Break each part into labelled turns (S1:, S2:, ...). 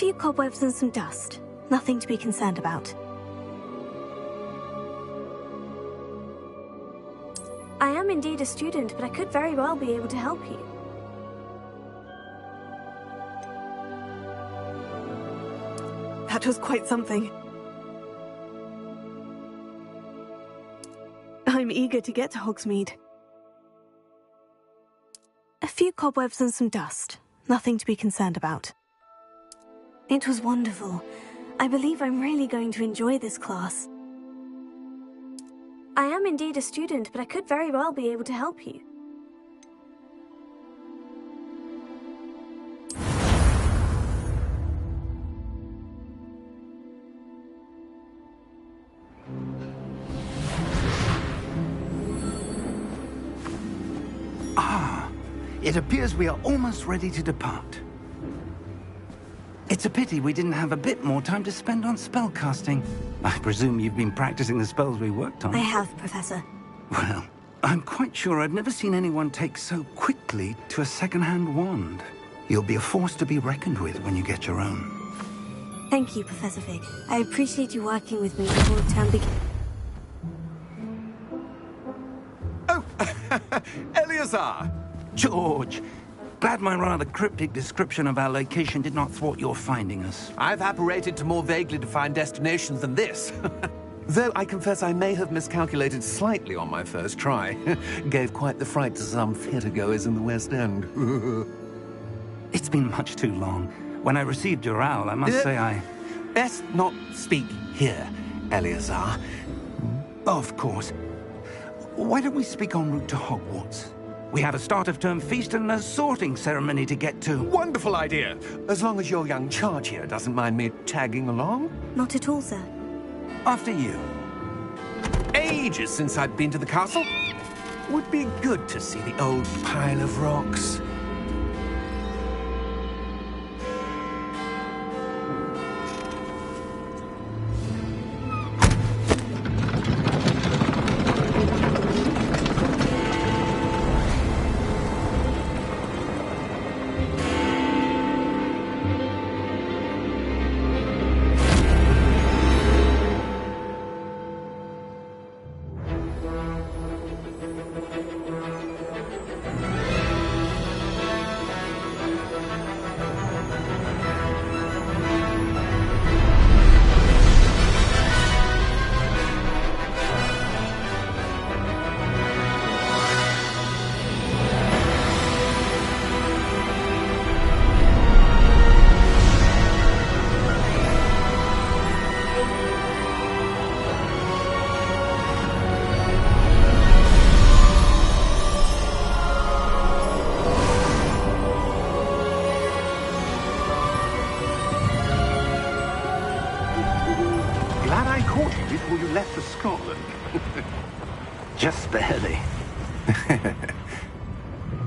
S1: few cobwebs and some dust. Nothing to be concerned about. I am indeed a student, but I could very well be able to help you.
S2: That was quite something. I'm eager to get to Hogsmeade.
S1: A few cobwebs and some dust. Nothing to be concerned about. It was wonderful. I believe I'm really going to enjoy this class. I am indeed a student, but I could very well be able to help you.
S3: It appears we are almost ready to depart. It's a pity we didn't have a bit more time to spend on spellcasting. I presume you've been practicing the spells we worked on.
S1: I have, Professor.
S3: Well, I'm quite sure I've never seen anyone take so quickly to a second-hand wand. You'll be a force to be reckoned with when you get your own.
S1: Thank you, Professor Fig. I appreciate you working with me before the term begins.
S4: Oh, Eleazar!
S3: George! Glad my rather cryptic description of our location did not thwart your finding us.
S4: I've apparated to more vaguely defined destinations than this. Though I confess I may have miscalculated slightly on my first try. Gave quite the fright to some theatre-goers in the West End.
S3: It's been much too long. When I received your owl, I must say I...
S4: Best not speak here, Eleazar.
S3: Of course. Why don't we speak en route to Hogwarts? We have a start-of-term feast and a sorting ceremony to get to.
S4: Wonderful idea! As long as your young charge here doesn't mind me tagging along.
S1: Not at all, sir.
S3: After you.
S4: Ages since I've been to the castle. Would be good to see the old pile of rocks.
S3: Before you left for Scotland. Just barely.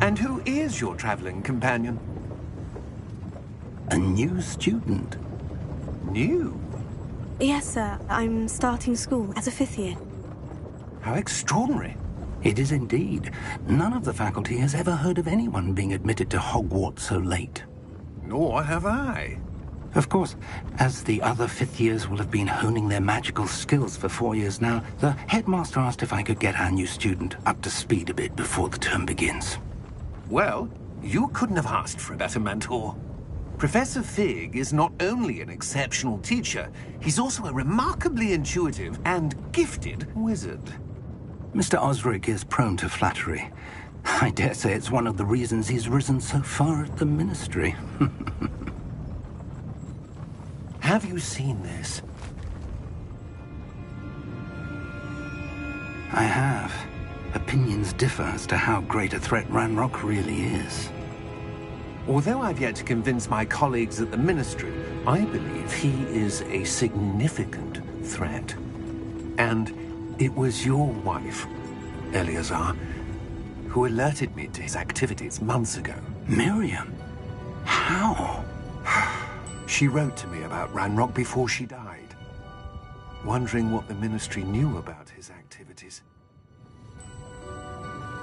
S4: And who is your traveling companion?
S3: A new student.
S4: New?
S1: Yes, sir. I'm starting school as a 5th year.
S4: How extraordinary.
S3: It is indeed. None of the faculty has ever heard of anyone being admitted to Hogwarts so late.
S4: Nor have I.
S3: Of course, as the other 5th years will have been honing their magical skills for 4 years now, the headmaster asked if I could get our new student up to speed a bit before the term begins.
S4: Well, you couldn't have asked for a better mentor. Professor Fig is not only an exceptional teacher, he's also a remarkably intuitive and gifted wizard.
S3: Mr. Osric is prone to flattery. I dare say it's one of the reasons he's risen so far at the Ministry.
S4: Have you seen this?
S3: I have. Opinions differ as to how great a threat Ranrock really is.
S4: Although I've yet to convince my colleagues at the Ministry, I believe he is a significant threat. And it was your wife, Eleazar, who alerted me to his activities months ago.
S3: Miriam? How?
S4: She wrote to me about Ranrock before she died, wondering what the Ministry knew about his activities.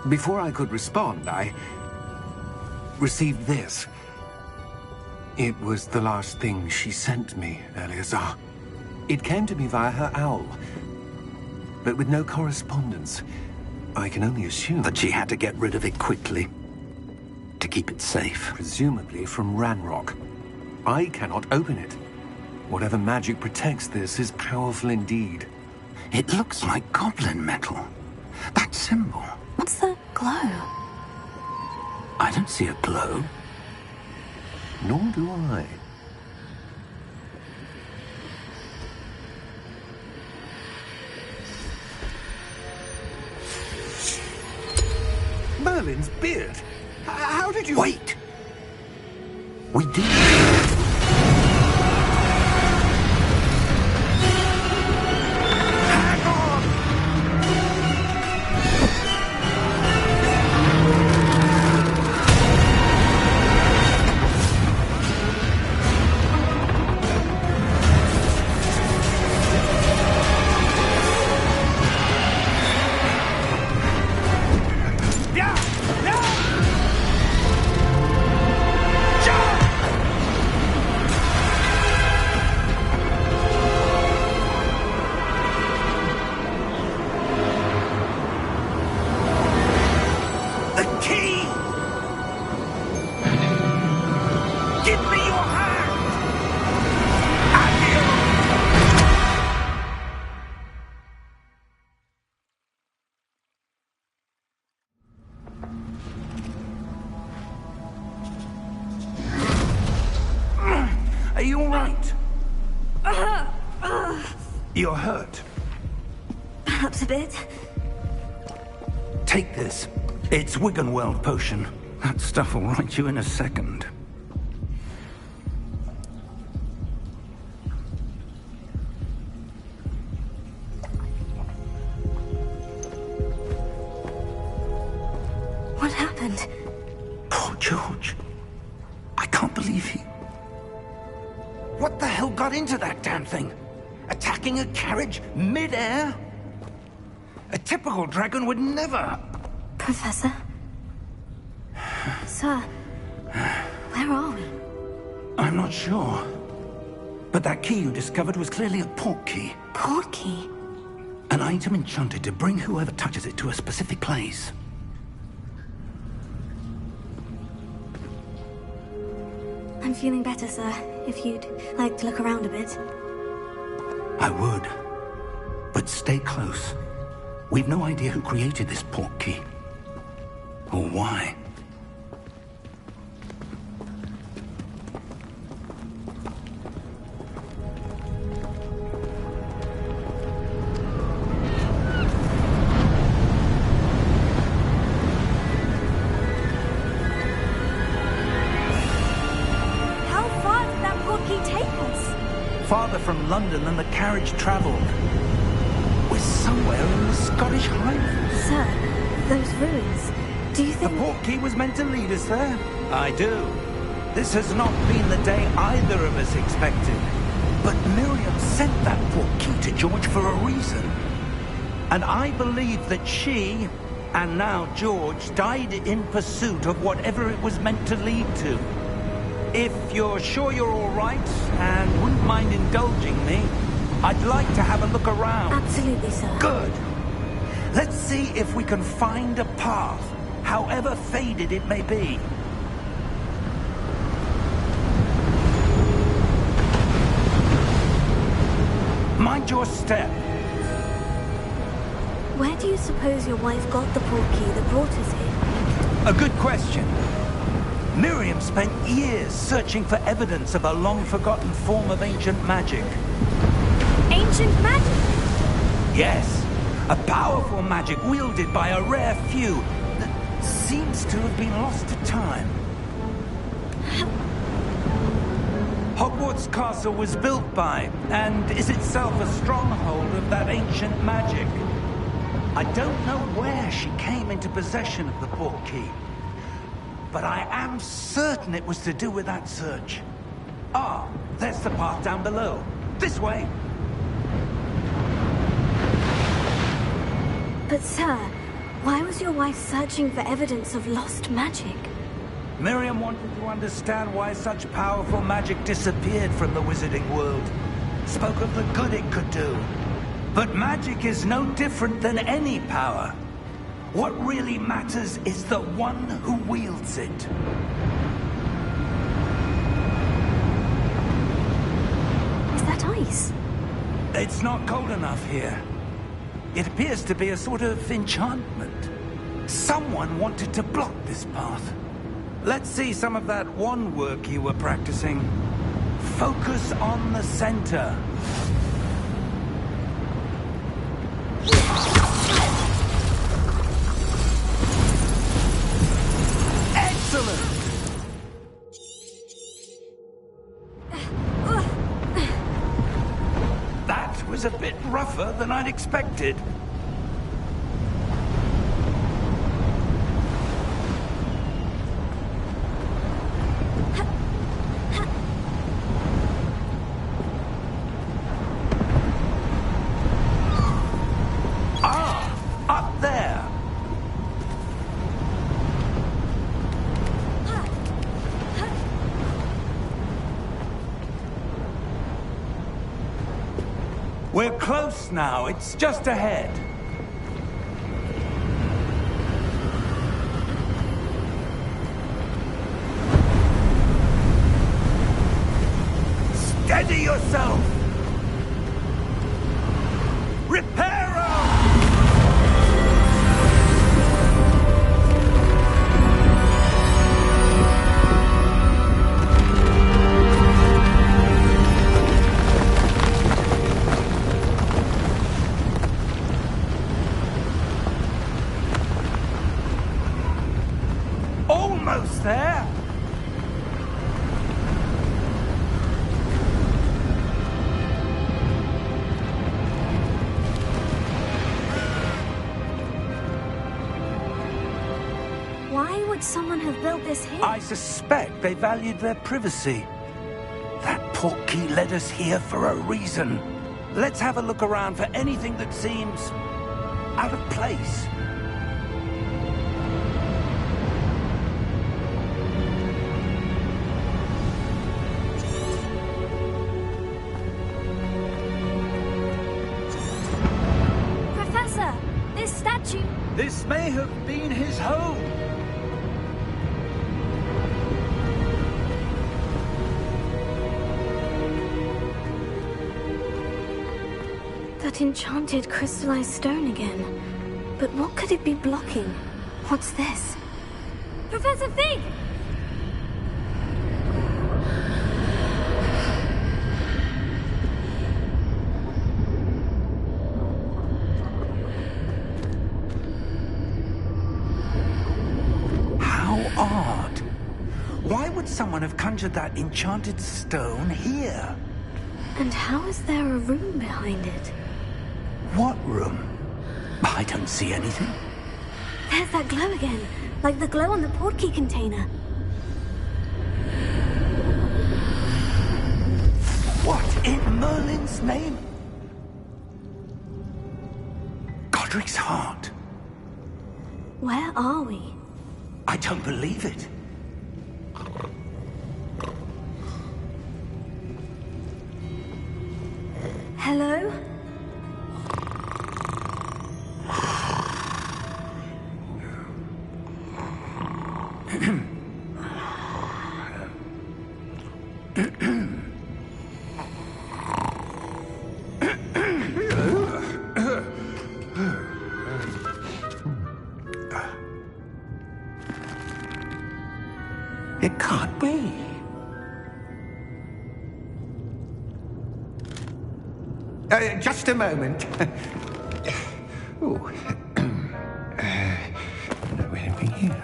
S4: Before I could respond, I received this. It was the last thing she sent me, Eleazar. It came to me via her owl, but with no correspondence. I can only assume
S3: That she had to get rid of it quickly to keep it safe.
S4: presumably from Ranrock. I cannot open it. Whatever magic protects this is powerful indeed.
S3: It looks like goblin metal. That symbol.
S1: What's the glow?
S3: I don't see a glow.
S4: Nor do I. Merlin's beard! How did you...
S3: Wait! We did.
S4: Hang on! Yeah! Yeah! Jump! The key! Give me your hand! Adieu! Are you all right? You're hurt.
S1: Perhaps a bit.
S3: Take this. It's Wiggenweld potion. That stuff will right you in a second.
S1: What happened?
S3: Poor George. I can't believe he... What the hell got into that damn thing? Attacking a carriage mid-air? A typical dragon would never...
S1: Professor? Sir, where are we?
S3: I'm not sure. But that key you discovered was clearly a port key.
S1: Port key?
S3: An item enchanted to bring whoever touches it to a specific place.
S1: I'm feeling better, sir. If you'd like to look around a bit.
S3: I would. But stay close. We've no idea who created this port key. Or why.
S1: How far did that port key take us?
S3: Farther from London than the carriage traveled. We're somewhere in the Scottish Highlands.
S1: Sir, those ruins. Do you
S3: The
S1: think...
S3: port key was meant to lead us there? I do. This has not been the day either of us expected. But Miriam sent that port key to George for a reason. And I believe that she, and now George, died in pursuit of whatever it was meant to lead to. If you're sure you're all right, and wouldn't mind indulging me, I'd like to have a look around.
S1: Absolutely, sir.
S3: Good. Let's see if we can find a path, however faded it may be. Mind your step.
S1: Where do you suppose your wife got the port key that brought us here?
S3: A good question. Miriam spent years searching for evidence of a long-forgotten form of ancient magic.
S1: Ancient magic?
S3: Yes, a powerful magic wielded by a rare few that seems to have been lost to time. Hogwarts Castle was built by, and is itself a stronghold of that ancient magic. I don't know where she came into possession of the port key, but I am certain it was to do with that search. Ah, there's the path down below. This way.
S1: But sir, why was your wife searching for evidence of lost magic?
S3: Miriam wanted to understand why such powerful magic disappeared from the wizarding world. Spoke of the good it could do. But magic is no different than any power. What really matters is the one who wields it.
S1: Is that ice?
S3: It's not cold enough here. It appears to be a sort of enchantment. Someone wanted to block this path. Let's see some of that wand work you were practicing. Focus on the center. Excellent! That was a bit rougher than I'd expected. We're close now. It's just ahead. Steady yourself! Reparo! Almost there.
S1: Why would someone have built this here?
S3: I suspect they valued their privacy. That portkey led us here for a reason. Let's have a look around for anything that seems out of place. This may have been his home.
S1: That enchanted crystallized stone again. But what could it be blocking? What's this? Professor Fig!
S3: Odd. Why would someone have conjured that enchanted stone here?
S1: And how is there a room behind it?
S3: What room? I don't see anything.
S1: There's that glow again, like the glow on the portkey container.
S3: What in Merlin's name? Godric's heart.
S1: Where are we?
S3: I don't believe it.
S1: Hello?
S4: It can't be. Just a moment. Oh. Wait a minute here.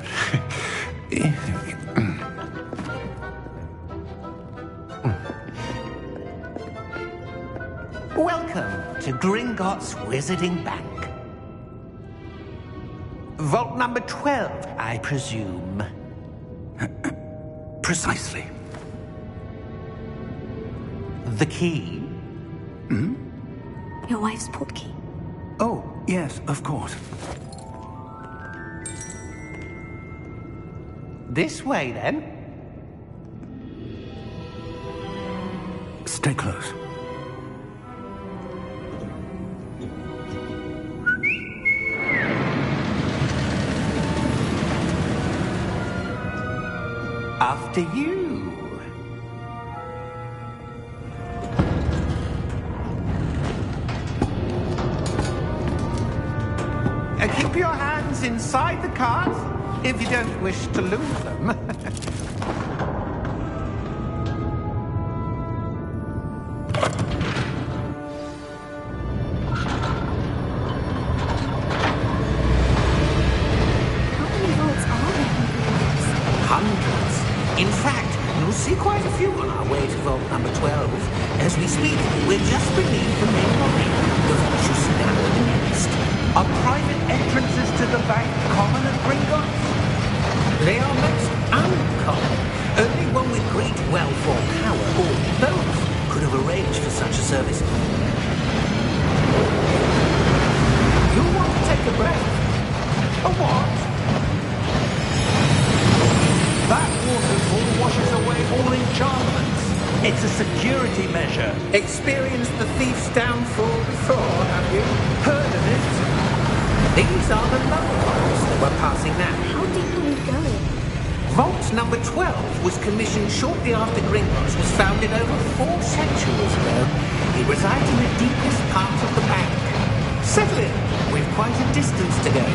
S4: Welcome to Gringotts Wizarding Bank. Vault number 12, I presume.
S3: Precisely.
S4: The key?
S3: Hmm?
S1: Your wife's portkey.
S3: Oh, yes, of course.
S5: This way, then.
S3: Stay close.
S5: After you. Keep your hands inside the cart if you don't wish to lose them. Hundreds. In fact, you'll see quite a few on our way to Vault number 12. As we speak, we're just beneath the main lobby. The vault you see down at the nearest.
S3: Are private entrances to the bank common at Gringotts?
S5: They are most uncommon. Only one with great wealth or power, or both, could have arranged for such a service. You want to take a breath? A what?
S3: That waterfall washes away all enchantments. It's a security measure.
S5: Experienced the thief's downfall before, have you?
S3: Heard of it?
S5: These are the lower vaults that we're passing now.
S1: How deep are we going?
S5: Vault number 12 was commissioned shortly after Gringotts was founded over 4 centuries ago. It resides in the deepest part of the bank. Settle in. We've quite a distance to go.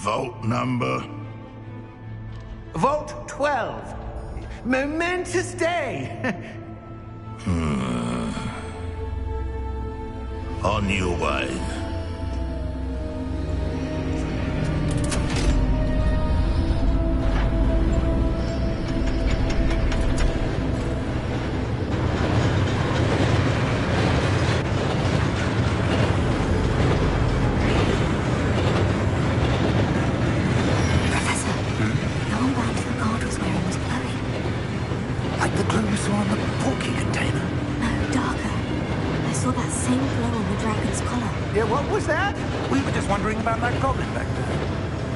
S6: Vault number?
S5: Vault 12. Momentous day.
S6: On your way.
S3: Wondering about that goblin back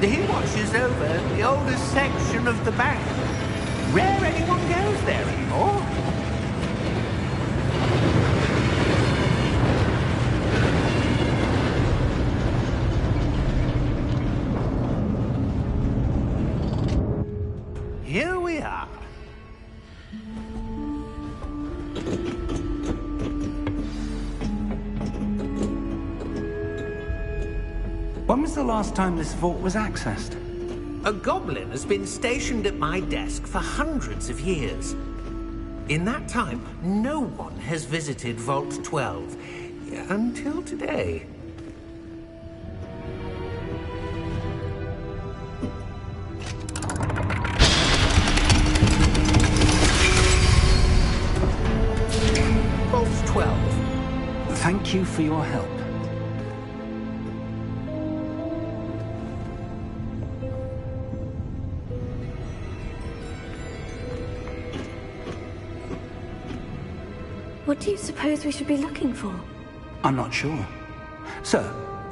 S3: there.
S5: He watches over the oldest section of the bank. Rare anyone goes there anymore. Here we are.
S3: When was the last time this vault was accessed?
S5: A goblin has been stationed at my desk for hundreds of years. In that time, no one has visited Vault 12. Until today. Vault 12.
S3: Thank you for your help.
S1: What do you suppose we should be looking for?
S3: I'm not sure. Sir,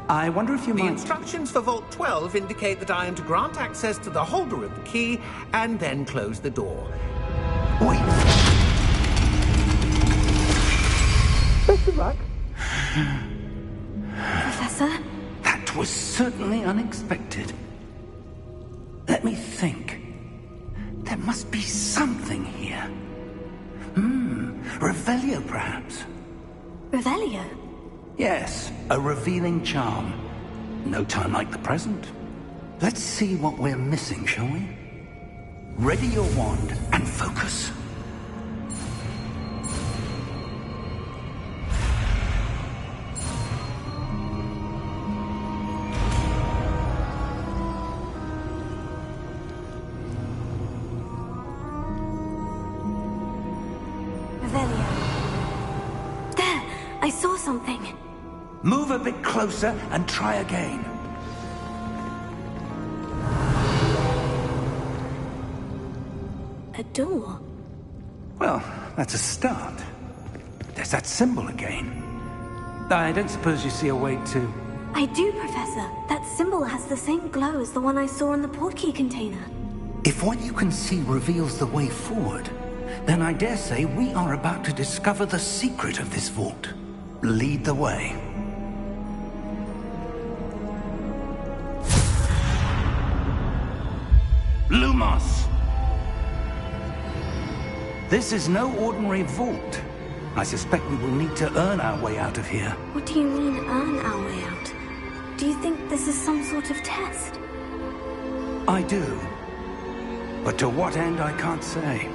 S3: I wonder if you
S5: The
S3: might...
S5: instructions for Vault 12 indicate that I am to grant access to the holder of the key and then close the door.
S3: Wait.
S5: Best of luck.
S1: Professor?
S3: That was certainly unexpected. Let me think. There must be something here. Revelio, perhaps?
S1: Revelio?
S3: Yes, a revealing charm. No time like the present. Let's see what we're missing, shall we? Ready your wand and focus.
S1: I saw something.
S3: Move a bit closer and try again.
S1: A door?
S3: Well, that's a start. There's that symbol again. I don't suppose you see a way to...
S1: I do, Professor. That symbol has the same glow as the one I saw in the portkey container.
S3: If what you can see reveals the way forward, then I dare say we are about to discover the secret of this vault. Lead the way. Lumos! This is no ordinary vault. I suspect we will need to earn our way out of here.
S1: What do you mean, earn our way out? Do you think this is some sort of test?
S3: I do. But to what end, I can't say.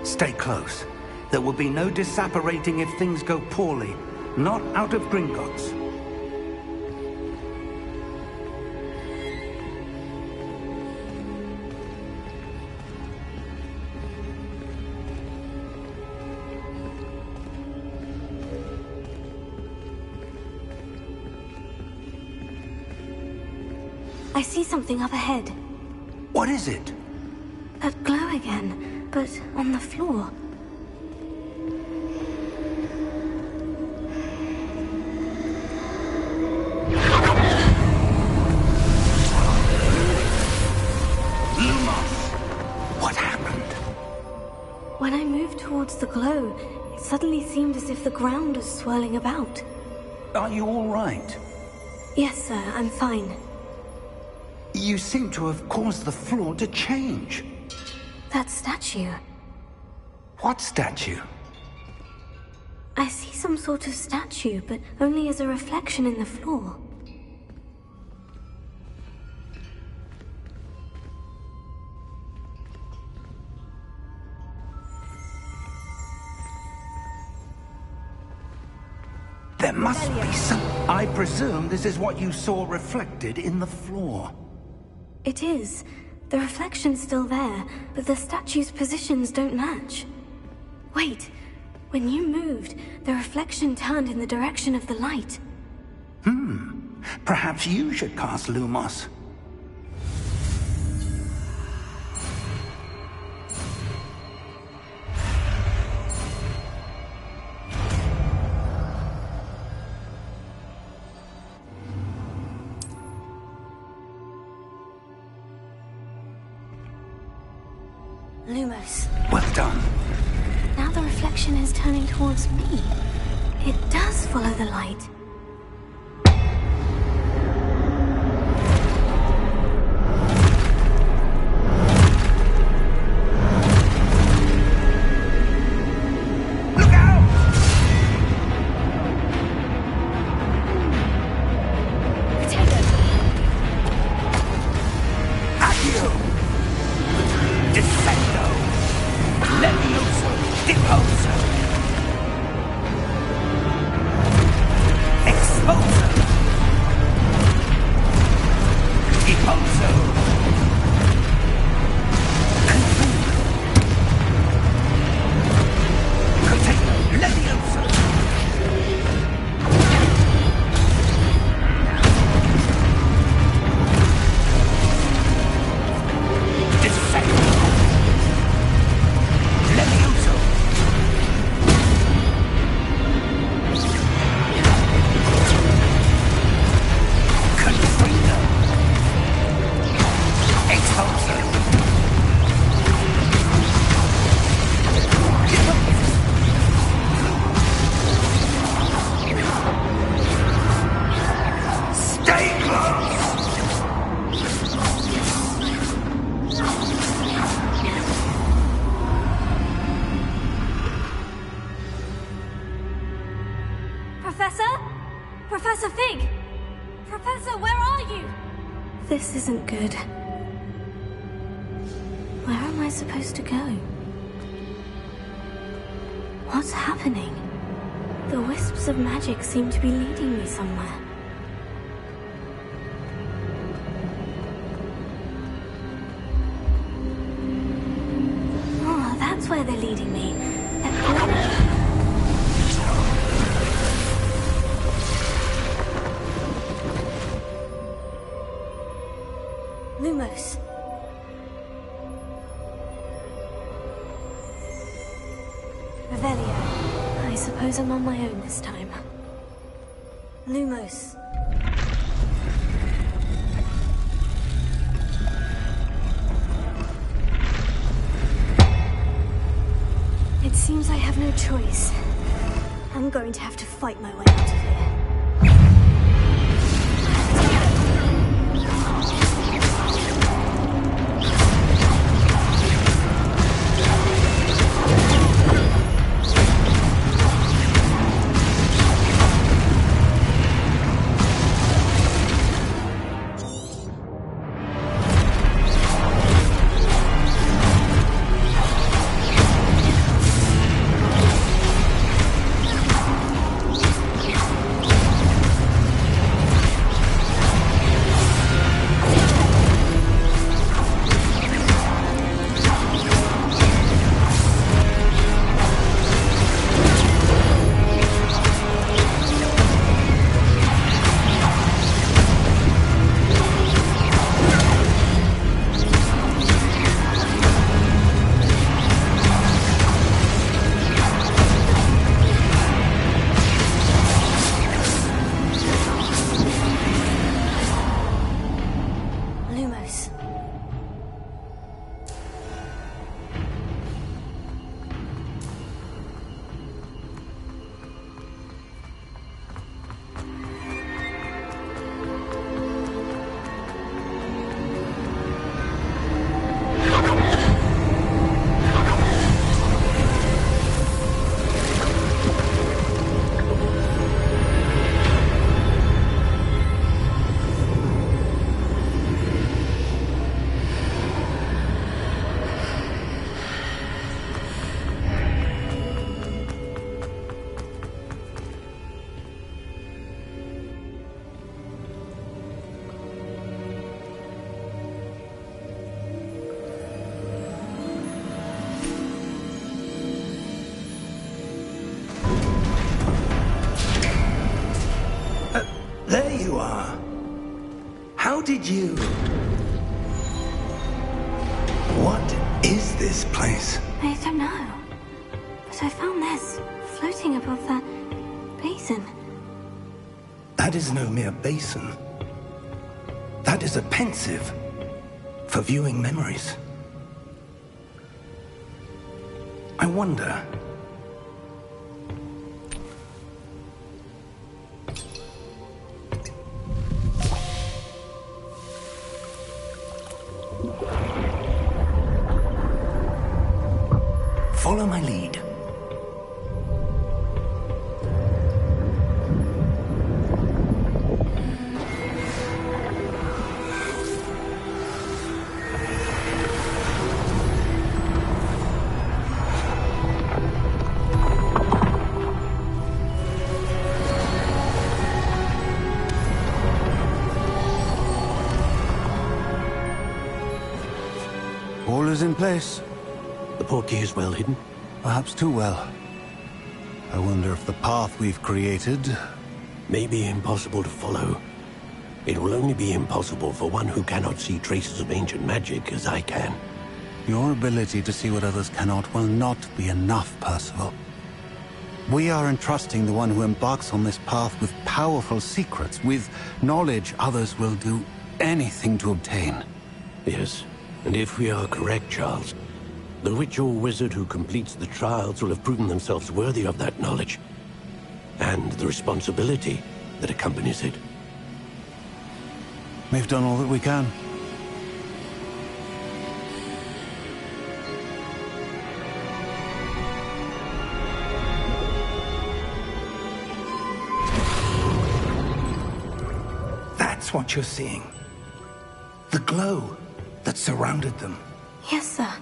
S3: Stay close. There will be no disapparating if things go poorly. Not out of Gringotts.
S1: I see something up ahead.
S3: What is it?
S1: That glow again, but on the floor.
S3: Lumos! What happened?
S1: When I moved towards the glow, it suddenly seemed as if the ground was swirling about.
S3: Are you all right?
S1: Yes, sir, I'm fine.
S3: You seem to have caused the floor to change.
S1: That statue.
S3: What statue?
S1: I see some sort of statue, but only as a reflection in the floor.
S3: There must be some... I presume this is what you saw reflected in the floor.
S1: It is. The reflection's still there, but the statue's positions don't match. Wait. When you moved, the reflection turned in the direction of the light.
S3: Perhaps you should cast Lumos.
S1: Lumos.
S3: Well done.
S1: Now the reflection is turning towards me. It does follow the light.
S3: Look out!
S1: Potato!
S3: Accio! Defendo! Levioso! Deposo! Exposo! Deposo! Confuso! Potato! Levioso! Defendo! Levioso! Confringo! Expulso! Stay close!
S1: Professor? Professor Fig! Professor, where are you? This isn't good. Where am I supposed to go? What's happening? The wisps of magic seem to be leading me somewhere. Oh, that's where they're leading me. That glow. Lumos. Revelio. I suppose I'm on my own this time. Lumos. It seems I have no choice. I'm going to have to fight my way out of here.
S3: There you are. How did you... What is this place?
S1: I don't know. But I found this floating above that basin.
S3: That is no mere basin. That is a pensive for viewing memories. I wonder... Follow my lead.
S7: All is in place.
S8: The portkey is well hidden?
S7: Perhaps too well. I wonder if the path we've created...
S8: may be impossible to follow. It will only be impossible for one who cannot see traces of ancient magic as I can.
S7: Your ability to see what others cannot will not be enough, Percival. We are entrusting the one who embarks on this path with powerful secrets, with knowledge others will do anything to obtain.
S8: Yes, and if we are correct, Charles, the witch or wizard who completes the trials will have proven themselves worthy of that knowledge, and the responsibility that accompanies it.
S7: We've done all that we can.
S3: That's what you're seeing. The glow that surrounded them.
S1: Yes, sir.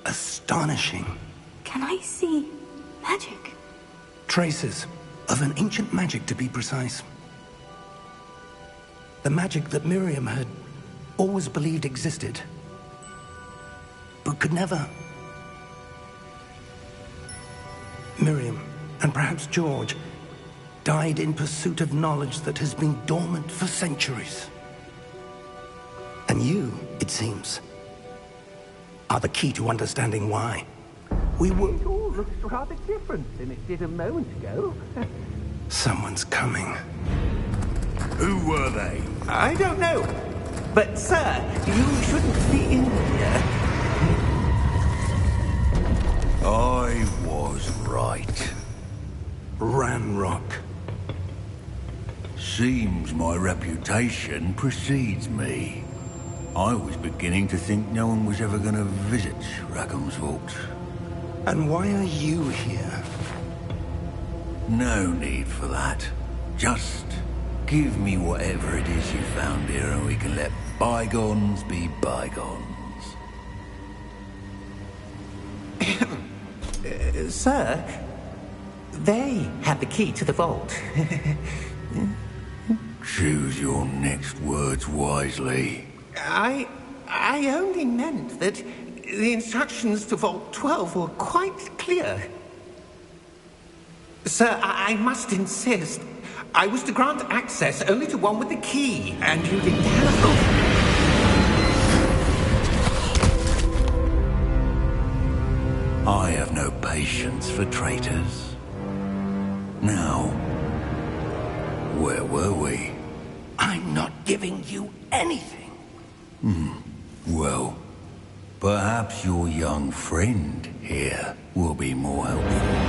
S3: Astonishing.
S1: Can I see magic?
S3: Traces of an ancient magic, to be precise. The magic that Miriam had always believed existed, but could never. Miriam, and perhaps George, died in pursuit of knowledge that has been dormant for centuries. And you, it seems, are the key to understanding why. We were...
S5: looks rather different than it did a moment ago.
S9: Someone's coming.
S6: Who were they?
S5: I don't know. But, sir, you shouldn't be in here.
S6: I was right.
S9: Ranrock.
S6: Seems my reputation precedes me. I was beginning to think no one was ever going to visit Rackham's Vault.
S9: And why are you here?
S6: No need for that. Just give me whatever it is you found here and we can let bygones be bygones.
S5: Sir, they have the key to the vault.
S6: Choose your next words wisely.
S5: I only meant that the instructions to Vault 12 were quite clear. Sir, I must insist. I was to grant access only to one with the key, and you didn't have them.
S6: I have no patience for traitors. Now, where were we?
S3: I'm not giving you anything.
S6: Well, perhaps your young friend here will be more helpful.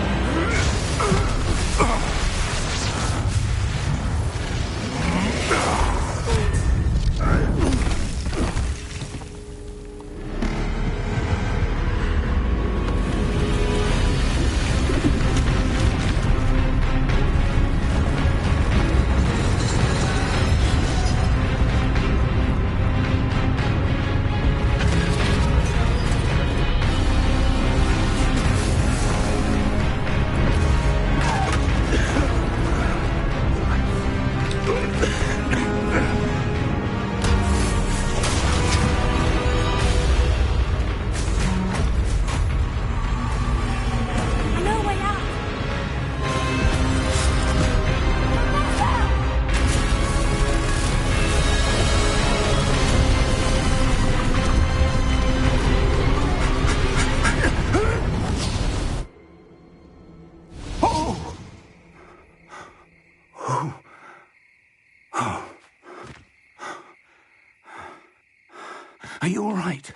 S3: Are you all right?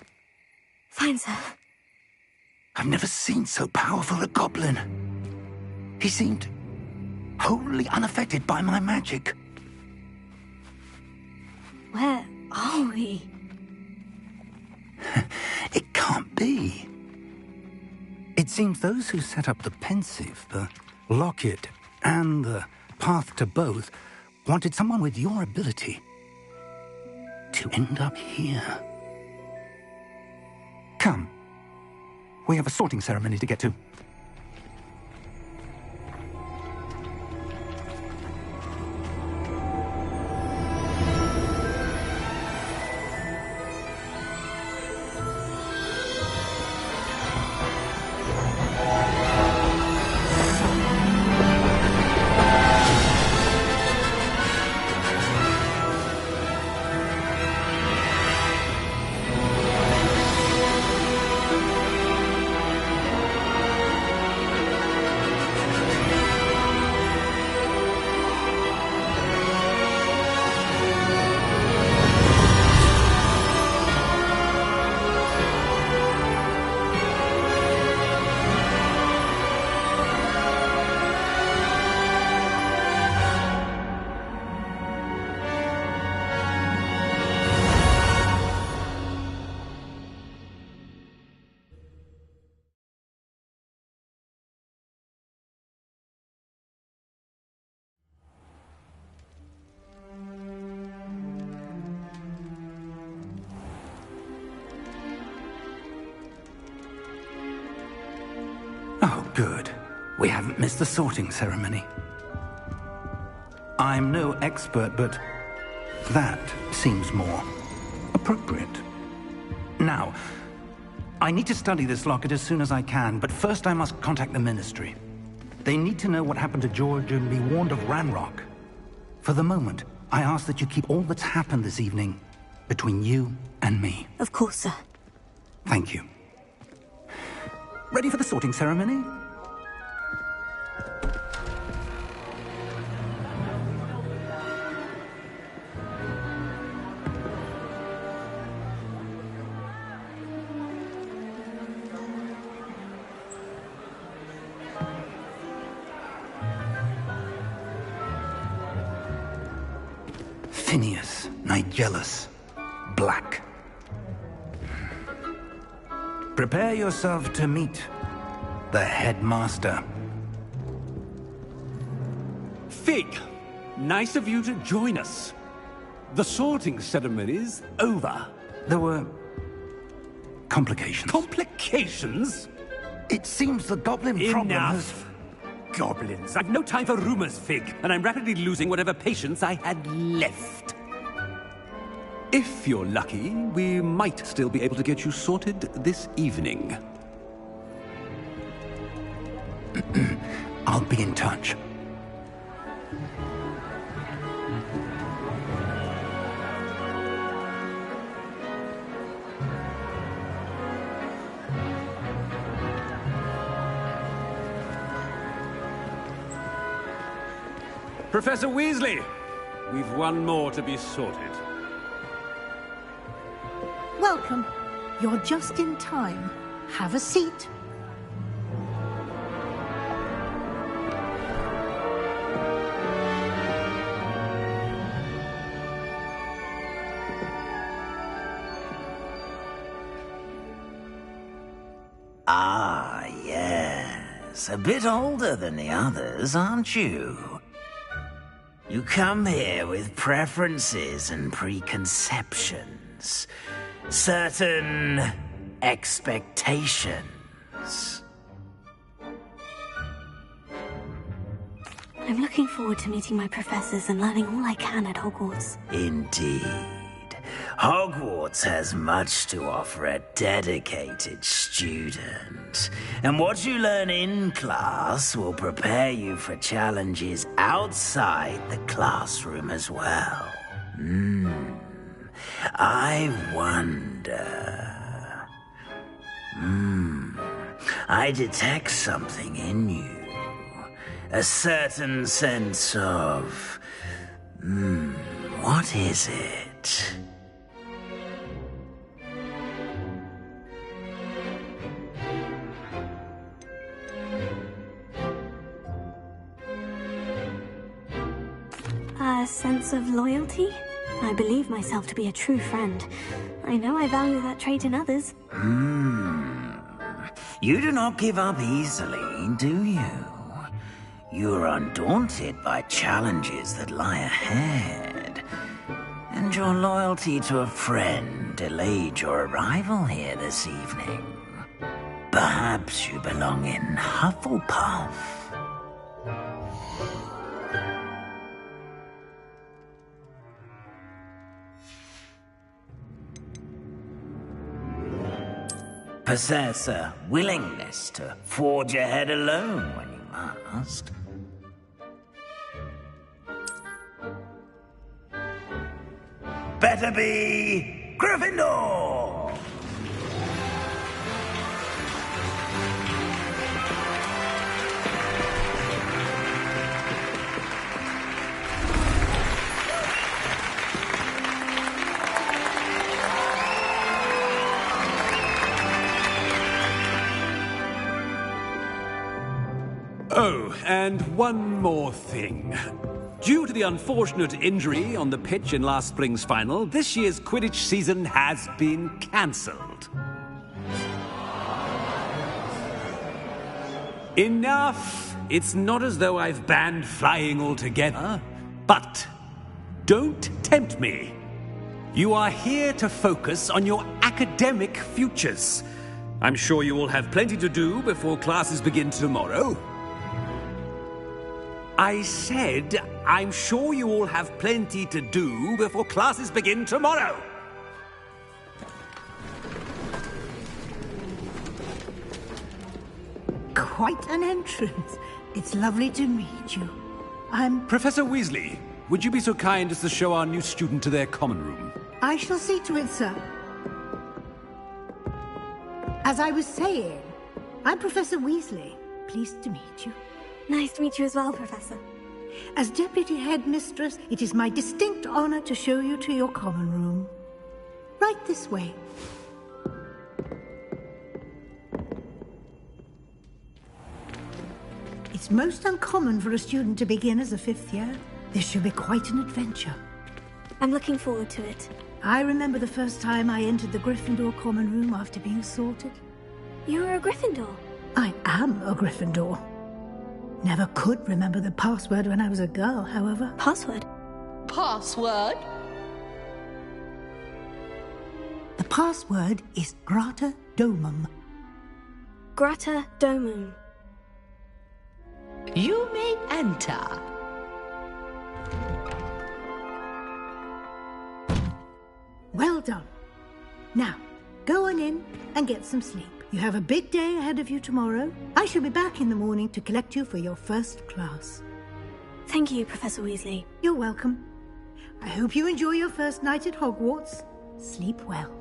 S1: Fine, sir.
S3: I've never seen so powerful a goblin. He seemed wholly unaffected by my magic.
S1: Where are we?
S3: It can't be. It seems those who set up the Pensieve, the Locket, and the Path to Both wanted someone with your ability to end up here. Come. We have a sorting ceremony to get to. Oh, good. We haven't missed the sorting ceremony. I'm no expert, but that seems more appropriate. Now, I need to study this locket as soon as I can, but first I must contact the Ministry. They need to know what happened to George and be warned of Ranrock. For the moment, I ask that you keep all that's happened this evening between you and me.
S1: Of course, sir.
S3: Thank you. Ready for the sorting ceremony? Phineas Nigellus Black. Prepare yourself to meet the headmaster.
S4: Fig, nice of you to join us. The sorting ceremony's over.
S3: There were complications.
S4: Complications?
S3: It seems the goblin problem has...
S4: Enough! Goblins. I've no time for rumors, Fig, and I'm rapidly losing whatever patience I had left. If you're lucky, we might still be able to get you sorted this evening.
S3: I'll be in touch.
S4: Professor Weasley, we've one more to be sorted.
S10: Welcome. You're just in time. Have a seat.
S11: Ah, yes. A bit older than the others, aren't you? You come here with preferences and preconceptions. Certain expectations.
S1: I'm looking forward to meeting my professors and learning all I can at Hogwarts.
S11: Indeed. Hogwarts has much to offer a dedicated student. And what you learn in class will prepare you for challenges outside the classroom as well. I wonder... I detect something in you. A certain sense of... what is it?
S1: A sense of loyalty? I believe myself to be a true friend. I know I value that trait in others.
S11: You do not give up easily, do you? You are undaunted by challenges that lie ahead. And your loyalty to a friend delayed your arrival here this evening. Perhaps you belong in Hufflepuff. Possess a willingness to forge ahead alone when you must. Better be Gryffindor!
S4: Oh, and one more thing. Due to the unfortunate injury on the pitch in last spring's final, this year's Quidditch season has been cancelled. Enough! It's not as though I've banned flying altogether, but don't tempt me. You are here to focus on your academic futures. I'm sure you will have plenty to do before classes begin tomorrow. I said, I'm sure you all have plenty to do before classes begin tomorrow.
S10: Quite an entrance. It's lovely to meet you. I'm...
S4: Professor Weasley, would you be so kind as to show our new student to their common room?
S10: I shall see to it, sir. As I was saying, I'm Professor Weasley. Pleased to meet you.
S1: Nice to meet you as well, Professor.
S10: As Deputy Headmistress, it is my distinct honor to show you to your common room. Right this way. It's most uncommon for a student to begin as a fifth year. This should be quite an adventure.
S1: I'm looking forward to it.
S10: I remember the first time I entered the Gryffindor common room after being sorted.
S1: You were a Gryffindor?
S10: I am a Gryffindor. Never could remember the password when I was a girl, however.
S1: Password?
S12: Password?
S10: The password is Grata Domum.
S1: Grata Domum.
S12: You may enter.
S10: Well done. Now, go on in and get some sleep. You have a big day ahead of you tomorrow. I shall be back in the morning to collect you for your first class.
S1: Thank you, Professor Weasley.
S10: You're welcome. I hope you enjoy your first night at Hogwarts. Sleep well.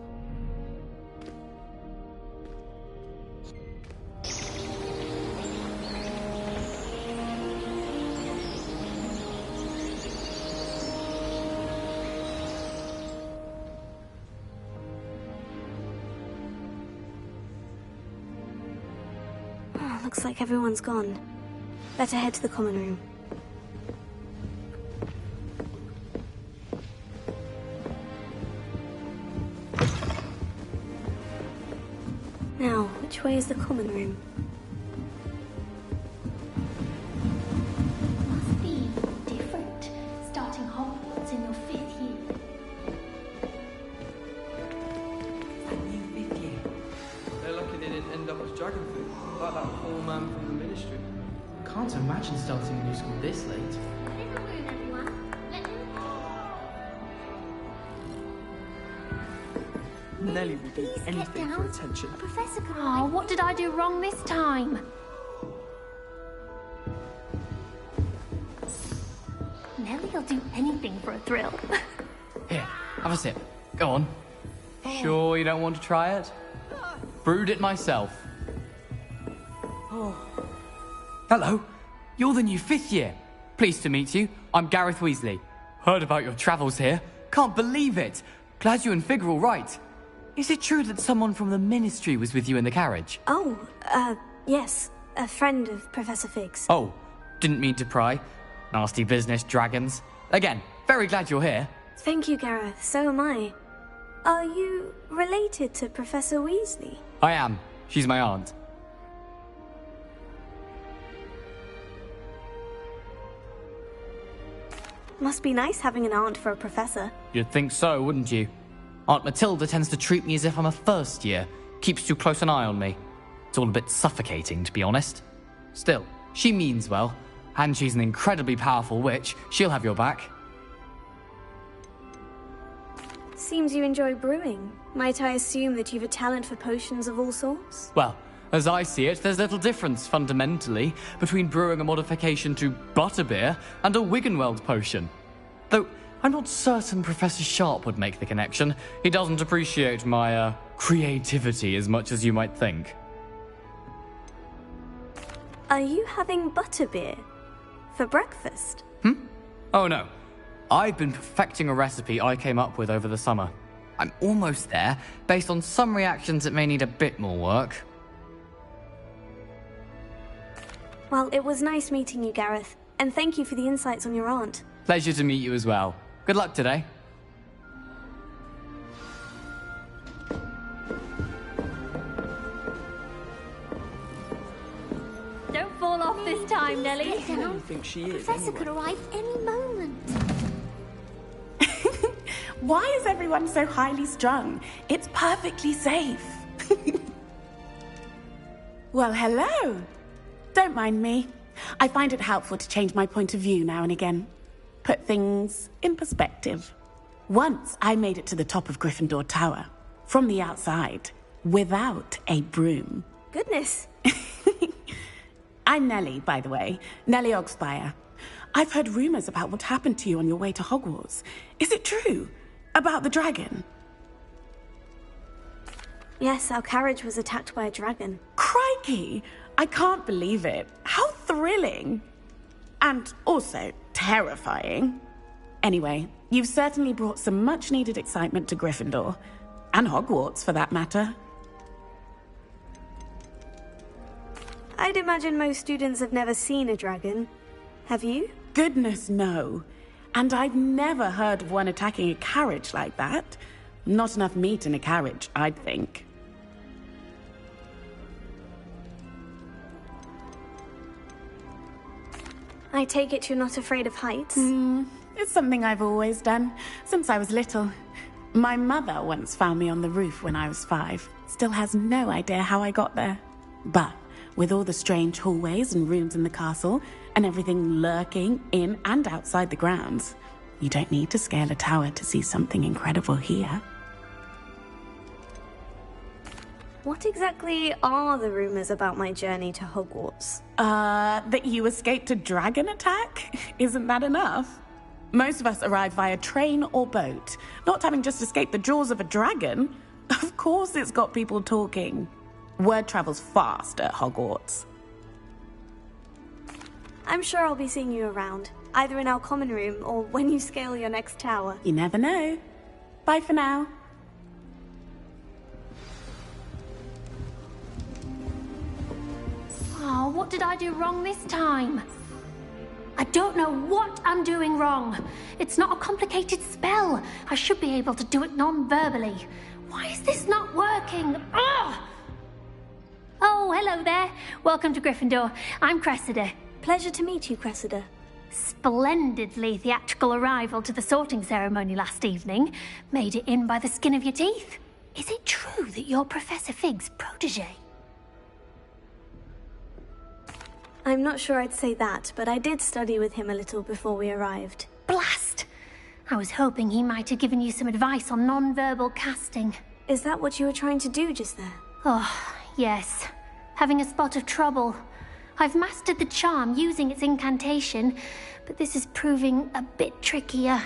S1: Looks like everyone's gone. Better head to the common room. Now, which way is the common room?
S13: Must be different, starting Hogwarts in your 5th year.
S14: That new 5th year. They're lucky they didn't end up as dragon food, like that poor man from the Ministry. Can't imagine starting a new school this late. Nellie will do anything for attention.
S13: Professor, oh, what did I do wrong this time? Nellie'll do anything for a thrill.
S14: Here, have a sip. Go on. Sure you don't want to try it? Brewed it myself. Hello, you're the new 5th year. Pleased to meet you. I'm Gareth Weasley. Heard about your travels here. Can't believe it. Glad you and Fig are all right. Is it true that someone from the Ministry was with you in the carriage?
S1: Oh, yes. A friend of Professor Fig's.
S14: Oh, didn't mean to pry. Nasty business, dragons. Again, very glad you're here.
S1: Thank you, Gareth. So am I. Are you related to Professor Weasley?
S14: I am. She's my aunt.
S1: Must be nice having an aunt for a professor.
S14: You'd think so, wouldn't you? Aunt Matilda tends to treat me as if I'm a first year. Keeps too close an eye on me. It's all a bit suffocating, to be honest. Still, she means well. And she's an incredibly powerful witch. She'll have your back.
S1: Seems you enjoy brewing. Might I assume that you've a talent for potions of all sorts?
S14: Well, as I see it, there's little difference, fundamentally, between brewing a modification to butterbeer and a Wiggenweld potion. Though, I'm not certain Professor Sharp would make the connection. He doesn't appreciate my, creativity as much as you might think.
S1: Are you having butterbeer? For breakfast?
S14: Oh no. I've been perfecting a recipe I came up with over the summer. I'm almost there, based on some reactions that may need a bit more work.
S1: Well, it was nice meeting you, Gareth, and thank you for the insights on your aunt.
S14: Pleasure to meet you as well. Good luck today.
S13: Don't fall off this time, Nellie.
S14: I don't think she is.
S13: Professor could arrive any moment.
S15: Why is everyone so highly strung? It's perfectly safe. Well, hello. Don't mind me. I find it helpful to change my point of view now and again. Put things in perspective. Once I made it to the top of Gryffindor Tower, from the outside, without a broom.
S1: Goodness.
S15: I'm Nellie, by the way. Nellie Oggspire. I've heard rumors about what happened to you on your way to Hogwarts. Is it true? About the dragon?
S1: Yes, our carriage was attacked by a dragon.
S15: Crikey! I can't believe it. How thrilling! And also terrifying. Anyway, you've certainly brought some much-needed excitement to Gryffindor. And Hogwarts, for that matter.
S1: I'd imagine most students have never seen a dragon. Have you?
S15: Goodness, no. And I've never heard of one attacking a carriage like that. Not enough meat in a carriage, I'd think.
S1: I take it you're not afraid of heights?
S15: It's something I've always done, since I was little. My mother once found me on the roof when I was 5. Still has no idea how I got there. But with all the strange hallways and rooms in the castle, and everything lurking in and outside the grounds, you don't need to scale a tower to see something incredible here.
S1: What exactly are the rumors about my journey to Hogwarts?
S15: That you escaped a dragon attack? Isn't that enough? Most of us arrive via train or boat, not having just escaped the jaws of a dragon. Of course it's got people talking. Word travels fast at Hogwarts.
S1: I'm sure I'll be seeing you around, either in our common room or when you scale your next tower.
S15: You never know. Bye for now.
S13: Oh, what did I do wrong this time? I don't know what I'm doing wrong. It's not a complicated spell. I should be able to do it non-verbally. Why is this not working? Ugh! Oh, hello there. Welcome to Gryffindor. I'm Cressida.
S1: Pleasure to meet you, Cressida.
S13: Splendidly theatrical arrival to the sorting ceremony last evening. Made it in by the skin of your teeth. Is it true that you're Professor Fig's protege?
S1: I'm not sure I'd say that, but I did study with him a little before we arrived.
S13: Blast! I was hoping he might have given you some advice on non-verbal casting.
S1: Is that what you were trying to do just there?
S13: Oh, yes. Having a spot of trouble. I've mastered the charm using its incantation, but this is proving a bit trickier.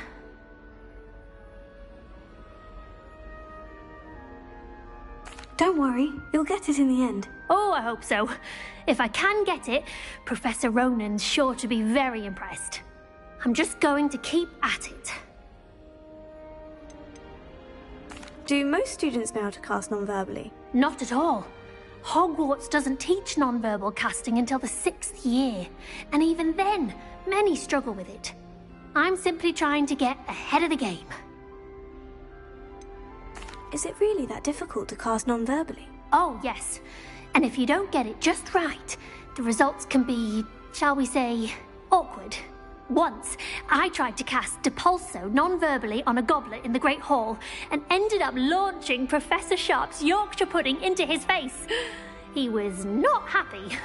S1: Don't worry, you'll get it in the end.
S13: Oh, I hope so. If I can get it, Professor Ronan's sure to be very impressed. I'm just going to keep at it.
S1: Do most students know how to cast non-verbally?
S13: Not at all. Hogwarts doesn't teach non-verbal casting until the 6th year, and even then, many struggle with it. I'm simply trying to get ahead of the game.
S1: Is it really that difficult to cast non-verbally?
S13: Oh, yes. And if you don't get it just right, the results can be, shall we say, awkward. Once, I tried to cast Depulso non-verbally on a goblet in the Great Hall and ended up launching Professor Sharp's Yorkshire pudding into his face. He was not happy.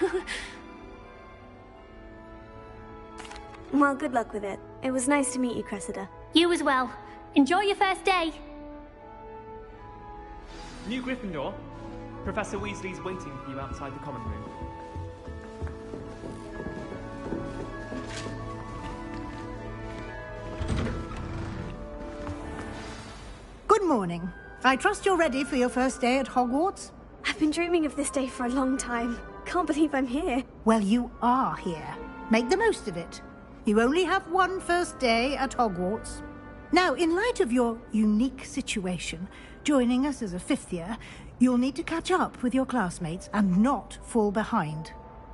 S1: Well, good luck with it. It was nice to meet you, Cressida.
S13: You as well. Enjoy your first day.
S16: New Gryffindor, Professor Weasley's waiting for you outside the common room.
S10: Good morning. I trust you're ready for your first day at Hogwarts?
S1: I've been dreaming of this day for a long time. Can't believe I'm here.
S10: Well, you are here. Make the most of it. You only have one first day at Hogwarts. Now, in light of your unique situation, joining us as a 5th year, you'll need to catch up with your classmates and not fall behind.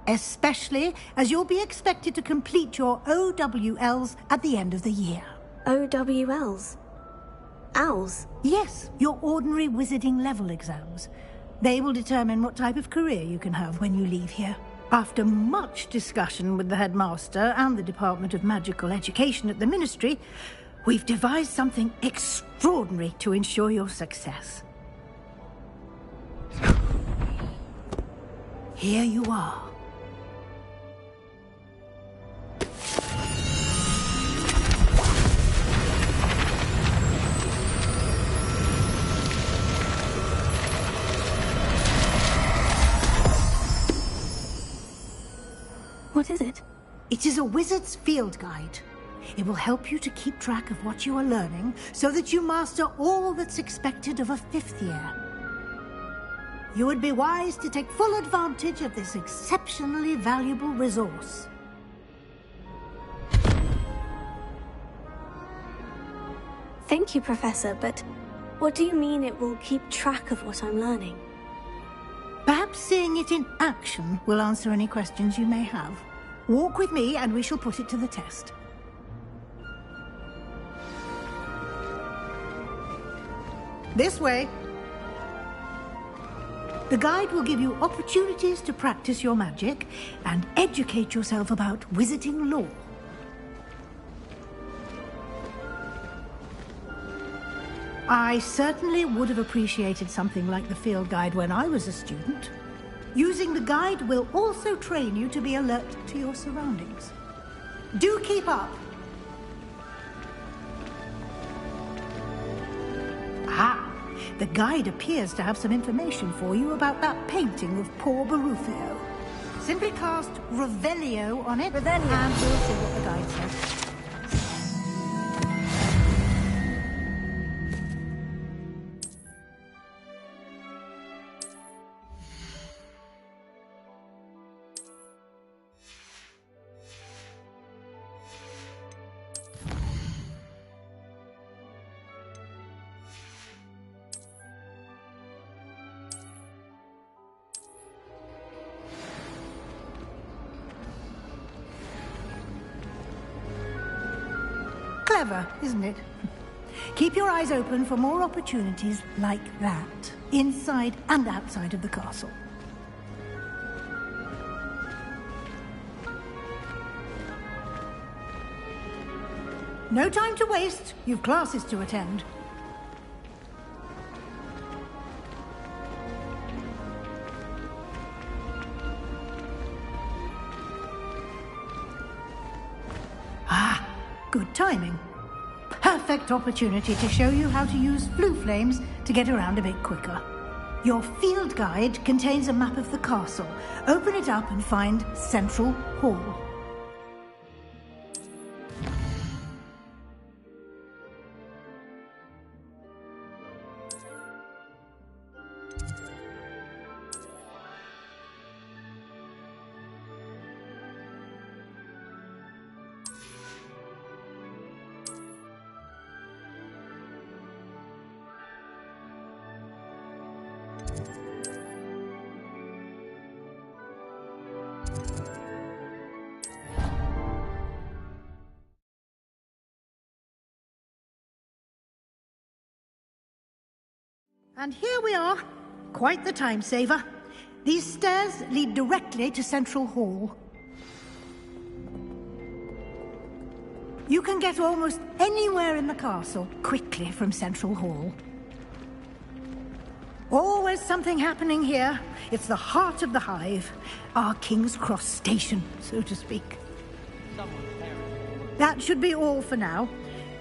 S10: Especially as you'll be expected to complete your OWLs at the end of the year.
S1: OWLs? Owls?
S10: Yes, your ordinary wizarding level exams. They will determine what type of career you can have when you leave here. After much discussion with the headmaster and the Department of Magical Education at the Ministry, we've devised something extraordinary to ensure your success. Here you are.
S1: What is it?
S10: It is a wizard's field guide. It will help you to keep track of what you are learning so that you master all that's expected of a 5th year. You would be wise to take full advantage of this exceptionally valuable resource.
S1: Thank you, Professor, but what do you mean it will keep track of what I'm learning?
S10: Perhaps seeing it in action will answer any questions you may have. Walk with me and we shall put it to the test. This way. The guide will give you opportunities to practice your magic and educate yourself about wizarding lore. I certainly would have appreciated something like the field guide when I was a student. Using the guide will also train you to be alert to your surroundings. Do keep up! Ah, the guide appears to have some information for you about that painting of poor Barufio. Simply cast Revelio on it, and we'll see what the guide says. Clever, isn't it? Keep your eyes open for more opportunities like that, inside and outside of the castle. No time to waste. You've classes to attend. Ah, good timing. Perfect opportunity to show you how to use flue flames to get around a bit quicker. Your field guide contains a map of the castle. Open it up and find Central Hall. And here we are. Quite the time saver. These stairs lead directly to Central Hall. You can get almost anywhere in the castle quickly from Central Hall. Always something happening here. It's the heart of the Hive. Our King's Cross station, so to speak. That should be all for now.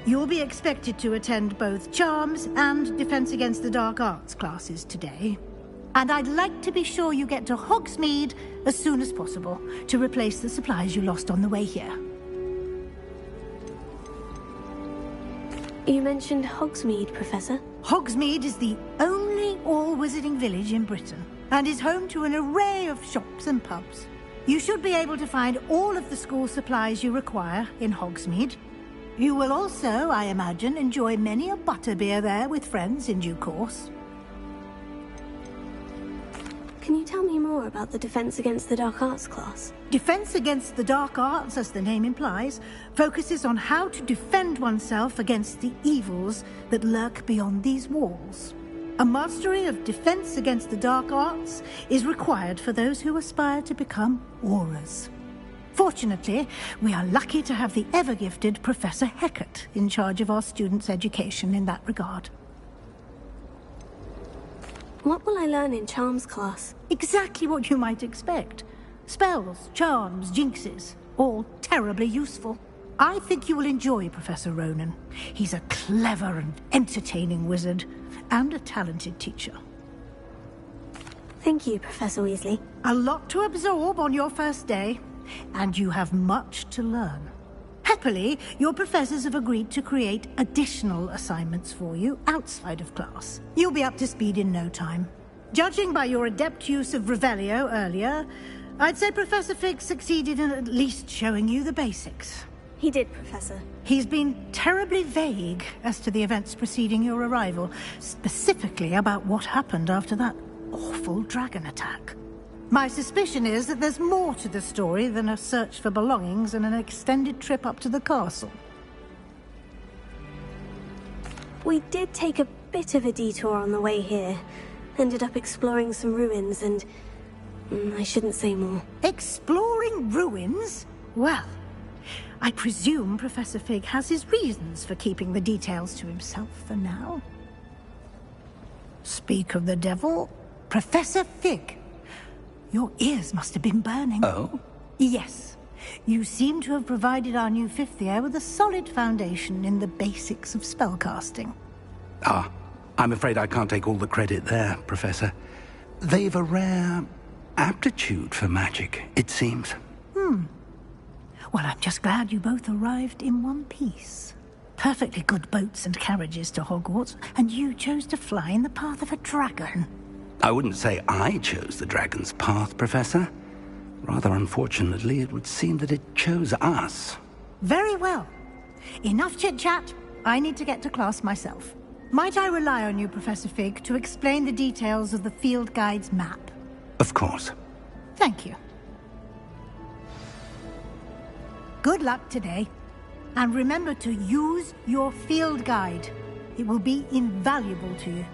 S10: You'll be expected to attend both Charms and Defense Against the Dark Arts classes today. And I'd like to be sure you get to Hogsmeade as soon as possible to replace the supplies you lost on the way here.
S1: You mentioned Hogsmeade, Professor.
S10: Hogsmeade is the only all-wizarding village in Britain and is home to an array of shops and pubs. You should be able to find all of the school supplies you require in Hogsmeade. You will also, I imagine, enjoy many a butterbeer there with friends in due course.
S1: Can you tell me more about the Defense Against the Dark Arts class?
S10: Defense Against the Dark Arts, as the name implies, focuses on how to defend oneself against the evils that lurk beyond these walls. A mastery of Defense Against the Dark Arts is required for those who aspire to become Aurors. Fortunately, we are lucky to have the ever-gifted Professor Hecat in charge of our students' education in that regard.
S1: What will I learn in Charms class?
S10: Exactly what you might expect. Spells, charms, jinxes, all terribly useful. I think you will enjoy Professor Ronen. He's a clever and entertaining wizard, and a talented teacher.
S1: Thank you, Professor Weasley.
S10: A lot to absorb on your first day. And you have much to learn. Happily, your professors have agreed to create additional assignments for you outside of class. You'll be up to speed in no time. Judging by your adept use of Revelio earlier, I'd say Professor Fig succeeded in at least showing you the basics.
S1: He did, Professor.
S10: He's been terribly vague as to the events preceding your arrival, specifically about what happened after that awful dragon attack. My suspicion is that there's more to the story than a search for belongings and an extended trip up to the castle.
S1: We did take a bit of a detour on the way here. Ended up exploring some ruins and... I shouldn't say more.
S10: Exploring ruins? Well, I presume Professor Fig has his reasons for keeping the details to himself for now. Speak of the devil, Professor Fig. Your ears must have been burning.
S3: Oh?
S10: Yes. You seem to have provided our new fifth year with a solid foundation in the basics of spellcasting.
S3: Ah, I'm afraid I can't take all the credit there, Professor. They've a rare aptitude for magic, it seems.
S10: Well, I'm just glad you both arrived in one piece. Perfectly good boats and carriages to Hogwarts, and you chose to fly in the path of a dragon.
S3: I wouldn't say I chose the dragon's path, Professor. Rather unfortunately, it would seem that it chose us.
S10: Very well. Enough chit-chat. I need to get to class myself. Might I rely on you, Professor Fig, to explain the details of the field guide's map?
S3: Of course.
S10: Thank you. Good luck today. And remember to use your field guide. It will be invaluable to you.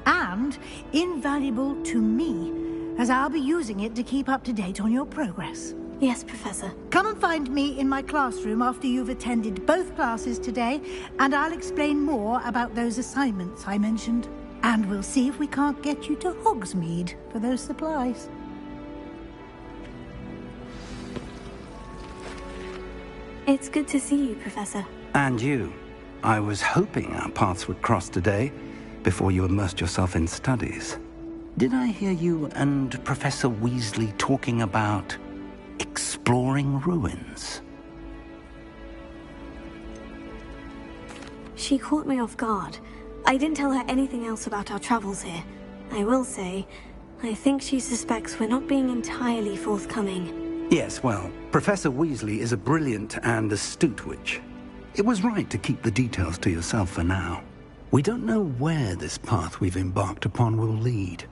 S10: And invaluable to me, as I'll be using it to keep up to date on your progress.
S1: Yes, Professor.
S10: Come and find me in my classroom after you've attended both classes today, and I'll explain more about those assignments I mentioned. And we'll see if we can't get you to Hogsmeade for those supplies.
S1: It's good to see you, Professor.
S3: And you. I was hoping our paths would cross today, before you immersed yourself in studies. Did I hear you and Professor Weasley talking about exploring ruins?
S1: She caught me off guard. I didn't tell her anything else about our travels here. I will say, I think she suspects we're not being entirely forthcoming.
S3: Yes, well, Professor Weasley is a brilliant and astute witch. It was right to keep the details to yourself for now. We don't know where this path we've embarked upon will lead.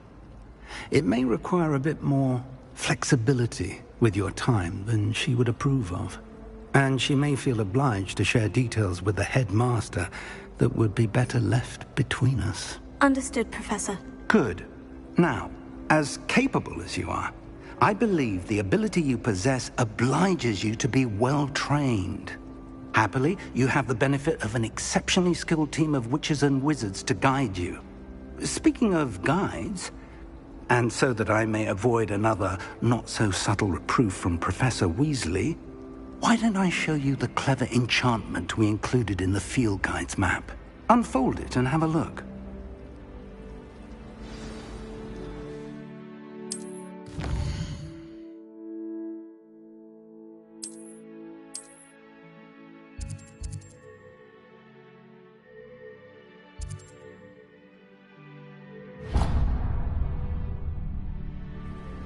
S3: It may require a bit more flexibility with your time than she would approve of. And she may feel obliged to share details with the headmaster that would be better left between us.
S1: Understood, Professor.
S3: Good. Now, as capable as you are, I believe the ability you possess obliges you to be well-trained. Happily, you have the benefit of an exceptionally skilled team of witches and wizards to guide you. Speaking of guides, and so that I may avoid another not-so-subtle reproof from Professor Weasley, why don't I show you the clever enchantment we included in the field guide's map? Unfold it and have a look.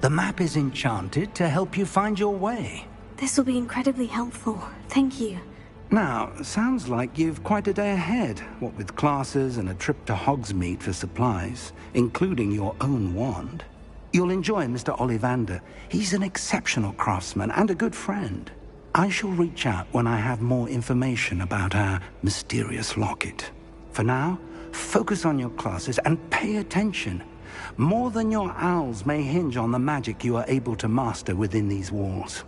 S3: The map is enchanted to help you find your way.
S1: This will be incredibly helpful. Thank you.
S3: Now, sounds like you've quite a day ahead, what with classes and a trip to Hogsmeade for supplies, including your own wand. You'll enjoy Mr. Ollivander. He's an exceptional craftsman and a good friend. I shall reach out when I have more information about our mysterious locket. For now, focus on your classes and pay attention. More than your owls may hinge on the magic you are able to master within these walls.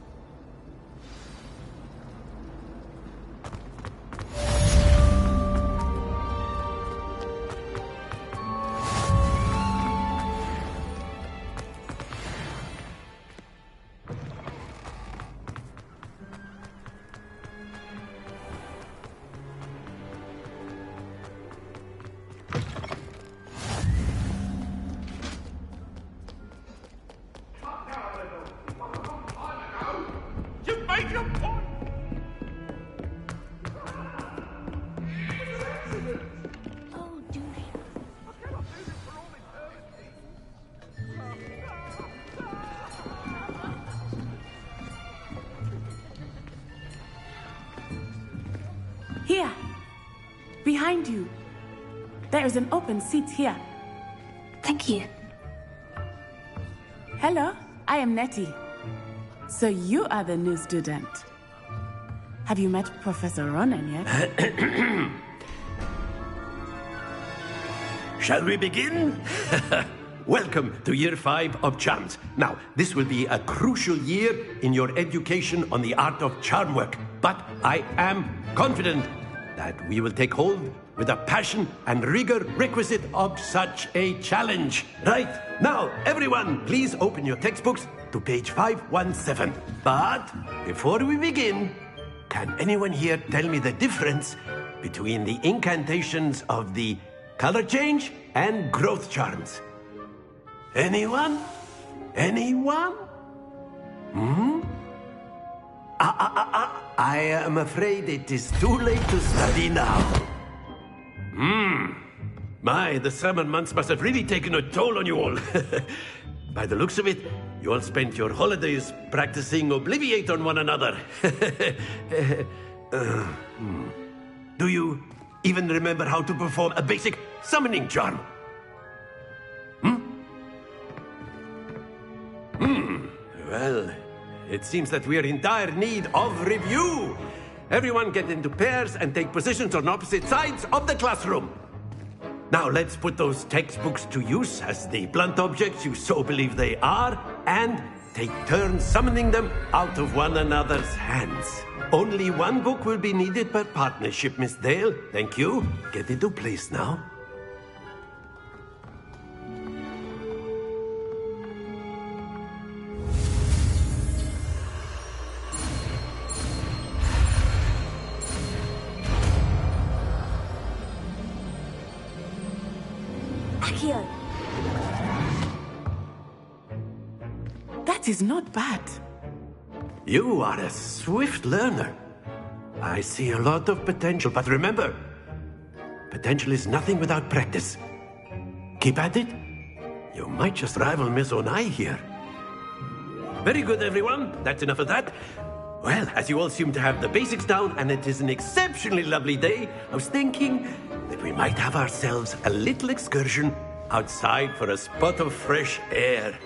S15: Here, behind you. There is an open seat here.
S1: Thank you.
S15: Hello, I am Nettie. So you are the new student. Have you met Professor Ronen yet?
S8: Shall we begin? Welcome to Year 5 of Charms. Now, this will be a crucial year in your education on the art of charm work. But I am confident that we will take hold with the passion and rigor requisite of such a challenge. Right, now, everyone, please open your textbooks to page 517. But before we begin, can anyone here tell me the difference between the incantations of the color change and growth charms? Anyone? Anyone? I am afraid it is too late to study now. My, the summer months must have really taken a toll on you all. By the looks of it, you all spent your holidays practicing Obliviate on one another. Do you even remember how to perform a basic summoning charm? Well, it seems that we are in dire need of review. Everyone get into pairs and take positions on opposite sides of the classroom. Now let's put those textbooks to use as the blunt objects you so believe they are, and take turns summoning them out of one another's hands. Only one book will be needed per partnership, Miss Dale. Thank you. Get into place now.
S15: Accio. That is not bad.
S8: You are a swift learner. I see a lot of potential, but remember, potential is nothing without practice. Keep at it. You might just rival Miss Onai here. Very good, everyone. That's enough of that. Well, as you all seem to have the basics down, and it is an exceptionally lovely day, I was thinking that we might have ourselves a little excursion outside for a spot of fresh air.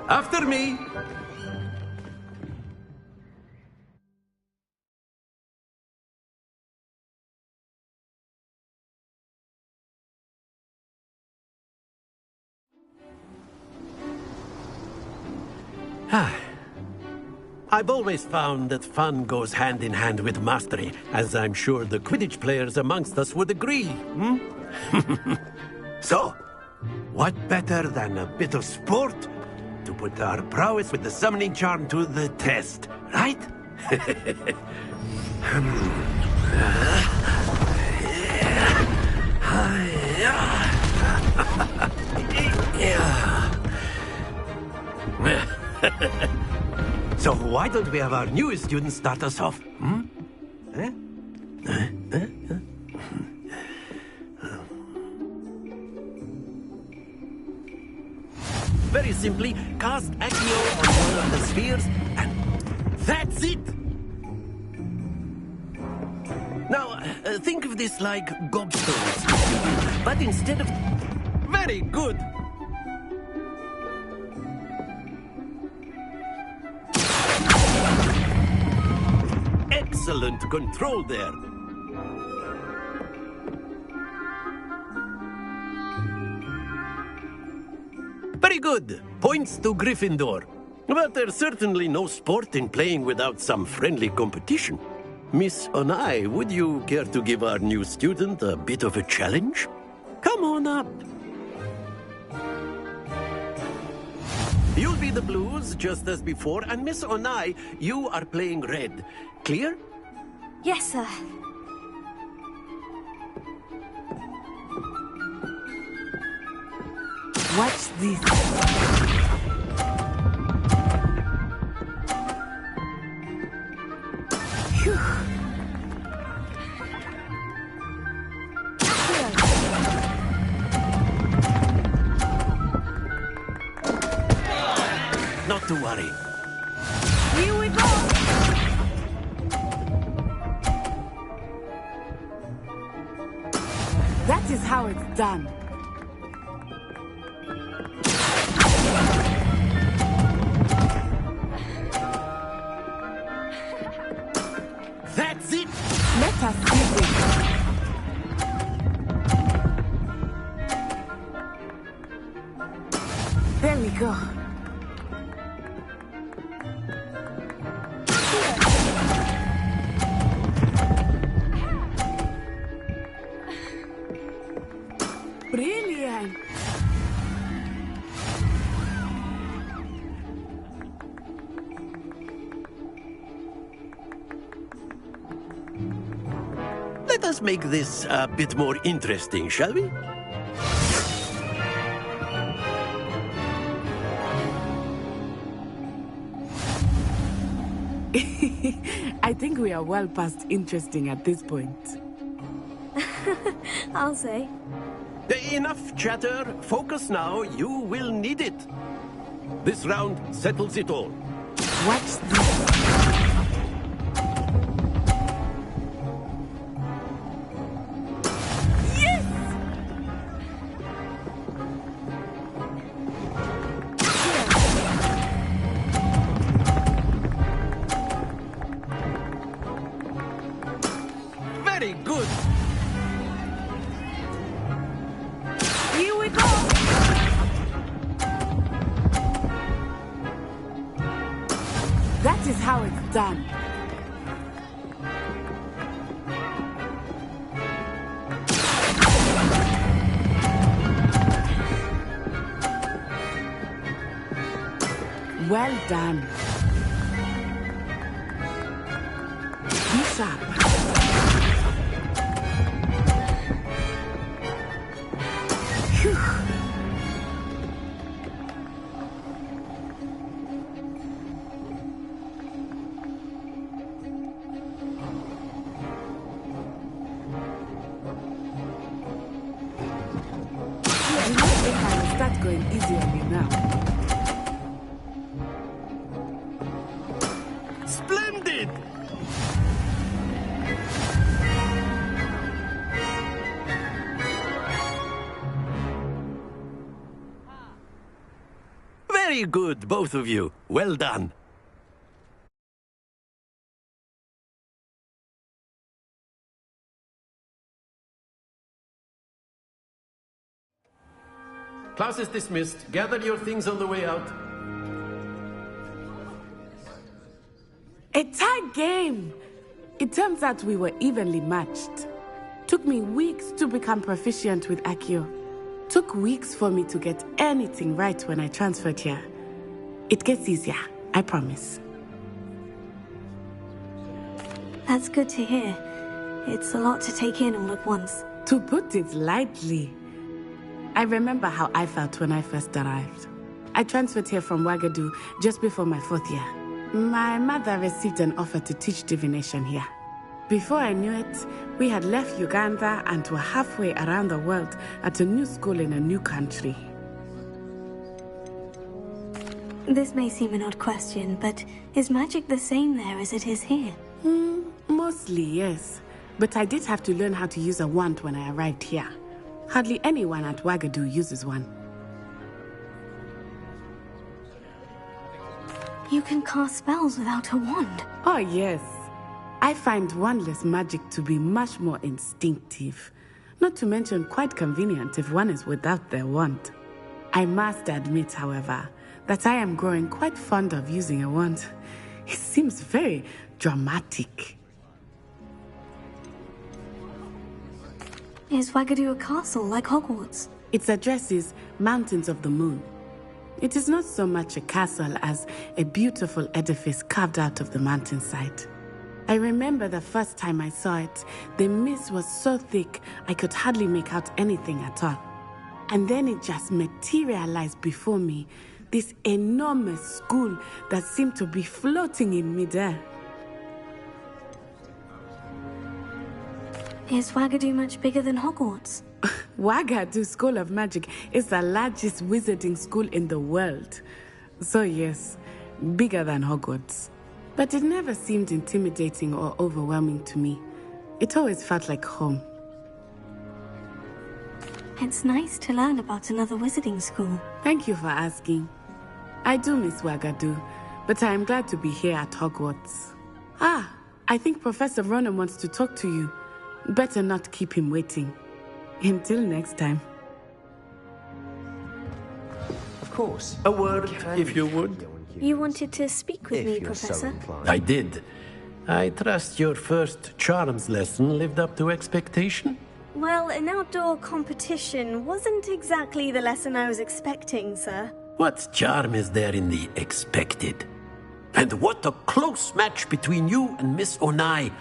S8: After me. I've always found that fun goes hand in hand with mastery, as I'm sure the Quidditch players amongst us would agree. So, what better than a bit of sport to put our prowess with the summoning charm to the test, right? So why don't we have our newest student start us off? Very simply, cast Accio on one of the spheres, and that's it! Now, think of this like gobstones, but instead of... Very good! Excellent control there. Very good. Points to Gryffindor. But there's certainly no sport in playing without some friendly competition. Miss Onai, would you care to give our new student a bit of a challenge? Come on up. You'll be the blues, just as before, and Miss Onai, you are playing red. Clear?
S1: Yes, sir.
S15: Watch this. Phew.
S8: Not to worry.
S15: Here we go! That is how it's done.
S8: That's it!
S15: Let us do this.
S8: us make this a bit more interesting, shall we?
S15: I think we are well past interesting at this point.
S1: I'll say.
S8: Enough chatter. Focus now. You will need it. This round settles it all.
S15: Watch this.
S8: Very good.
S15: Here we go. That is how it's done. Well done. Be sharp. Phew. I do not think I will start going easy on you now.
S8: Splendid! Very good, both of you. Well done. Class is dismissed. Gather your things on the way out.
S15: A tight game! It turns out we were evenly matched. Took me weeks to become proficient with Accio. Took weeks for me to get anything right when I transferred here. It gets easier, I promise.
S1: That's good to hear. It's a lot to take in all at once.
S15: To put it lightly, I remember how I felt when I first arrived. I transferred here from Wagadu just before my 4th year. My mother received an offer to teach divination here. Before I knew it, we had left Uganda and were halfway around the world at a new school in a new country.
S1: This may seem an odd question, but is magic the same there as it is here?
S15: Mostly, yes. But I did have to learn how to use a wand when I arrived here. Hardly anyone at Wagadu uses one.
S1: You can cast spells without a wand.
S15: Oh, yes. I find wandless magic to be much more instinctive. Not to mention quite convenient if one is without their wand. I must admit, however, that I am growing quite fond of using a wand. It seems very dramatic.
S1: Is Wagadu a castle like Hogwarts?
S15: Its address is Mountains of the Moon. It is not so much a castle as a beautiful edifice carved out of the mountainside. I remember the first time I saw it, the mist was so thick I could hardly make out anything at all. And then it just materialized before me, this enormous school that seemed to be floating in midair.
S1: Is Wagadu much bigger than Hogwarts?
S15: Wagadu School of Magic is the largest wizarding school in the world. So yes, bigger than Hogwarts. But it never seemed intimidating or overwhelming to me. It always felt like home.
S1: It's nice to learn about another wizarding school.
S15: Thank you for asking. I do miss Wagadu, but I am glad to be here at Hogwarts. Ah, I think Professor Ronen wants to talk to you. Better not keep him waiting. Until next time.
S17: Of course.
S8: A word, if you would.
S1: You wanted to speak with me, Professor?
S8: I did. I trust your first charms lesson lived up to expectation?
S18: Well, an outdoor competition wasn't exactly the lesson I was expecting, sir.
S8: What charm is there in the expected? And what a close match between you and Miss Onai.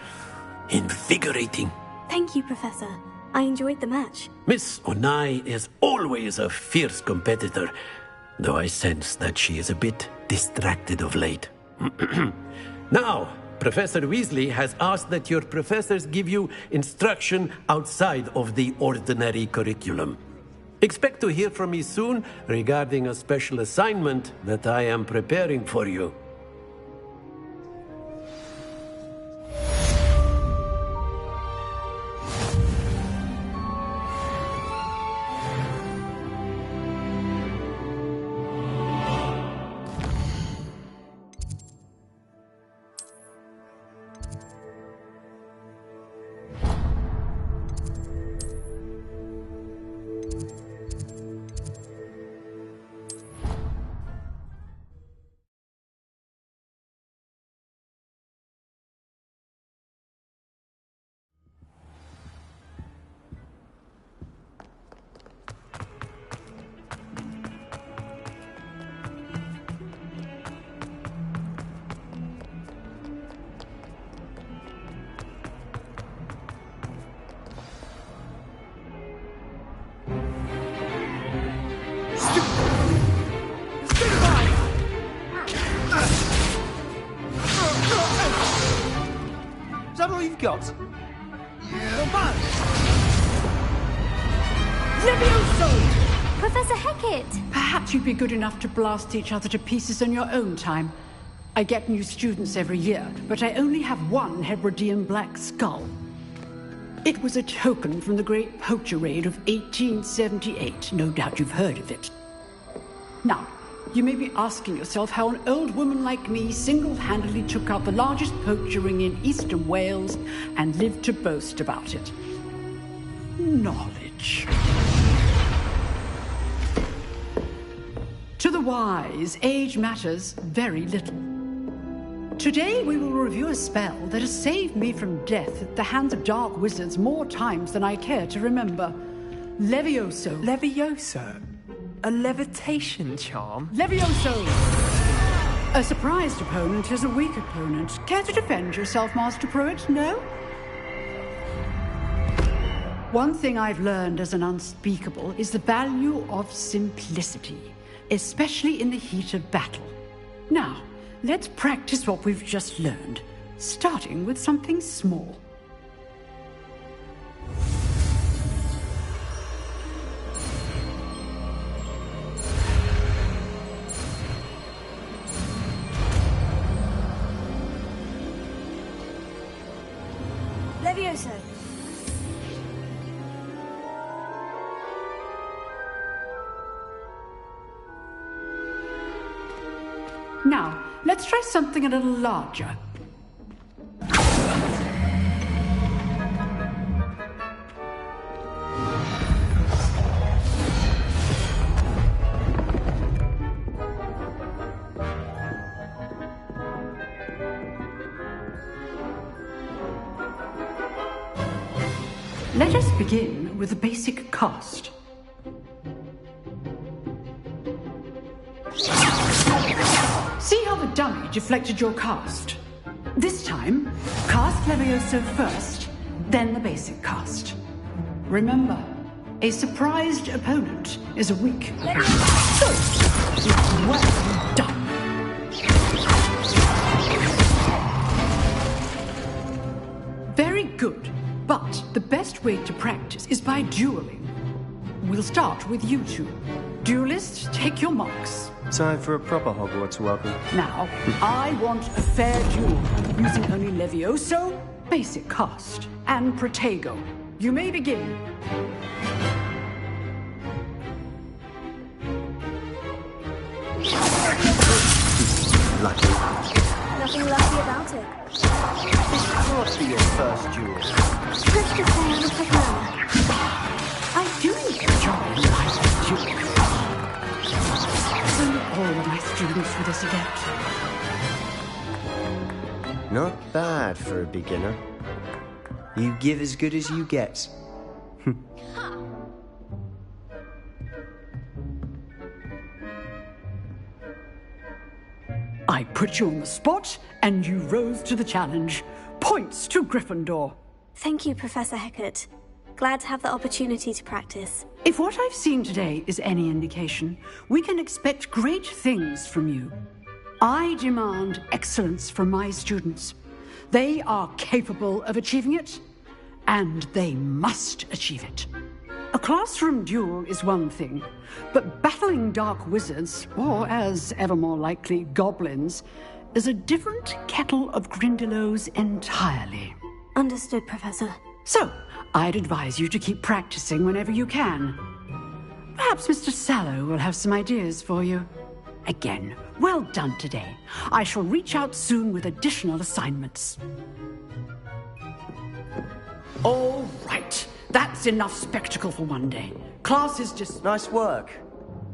S8: Invigorating.
S1: Thank you, Professor. I enjoyed the match.
S8: Miss Onai is always a fierce competitor, though I sense that she is a bit distracted of late. Now, Professor Weasley has asked that your professors give you instruction outside of the ordinary curriculum. Expect to hear from me soon regarding a special assignment that I am preparing for you.
S17: Is that all you've got? Yeah.
S19: Levioso!
S1: Professor Hecat!
S19: Perhaps you'd be good enough to blast each other to pieces in your own time. I get new students every year, but I only have one Hebridean black skull. It was a token from the Great Poacher Raid of 1878. No doubt you've heard of it. Now, you may be asking yourself how an old woman like me single-handedly took out the largest poacher ring in eastern Wales and lived to boast about it. Knowledge. To the wise, age matters very little. Today we will review a spell that has saved me from death at the hands of dark wizards more times than I care to remember. Levioso.
S17: Levioso? A levitation charm?
S19: Levioso! A surprised opponent is a weak opponent. Care to defend yourself, Master Pruitt? No? One thing I've learned as an unspeakable is the value of simplicity, especially in the heat of battle. Now, let's practice what we've just learned, starting with something small.
S1: Levioso!
S19: Now, let's try something a little larger. Let us begin with the basic cast. See how the dummy deflected your cast? This time, cast Levioso first, then the basic cast. Remember, a surprised opponent is a weak opponent. So, well done. Very good, but the best way to practice is by dueling. We'll start with you two. Duelists, take your marks.
S17: Time for a proper Hogwarts welcome.
S19: Now, I want a fair duel, using only Levioso, basic cast, and Protego. You may begin.
S17: Lucky.
S1: Nothing lucky about it.
S17: This can't be your first duel.
S19: I do enjoy my duel. All of my students for this event.
S17: Not bad for a beginner. You give as good as you get.
S19: I put you on the spot, and you rose to the challenge. Points to Gryffindor.
S18: Thank you, Professor Hecat. Glad to have the opportunity to practice.
S19: If what I've seen today is any indication, we can expect great things from you. I demand excellence from my students. They are capable of achieving it, and they must achieve it. A classroom duel is one thing, but battling dark wizards, or as ever more likely, goblins, is a different kettle of Grindylows entirely.
S1: Understood, Professor.
S19: So, I'd advise you to keep practicing whenever you can. Perhaps Mr. Sallow will have some ideas for you. Again, well done today. I shall reach out soon with additional assignments. All right. That's enough spectacle for one day. Class is just...
S17: Nice work.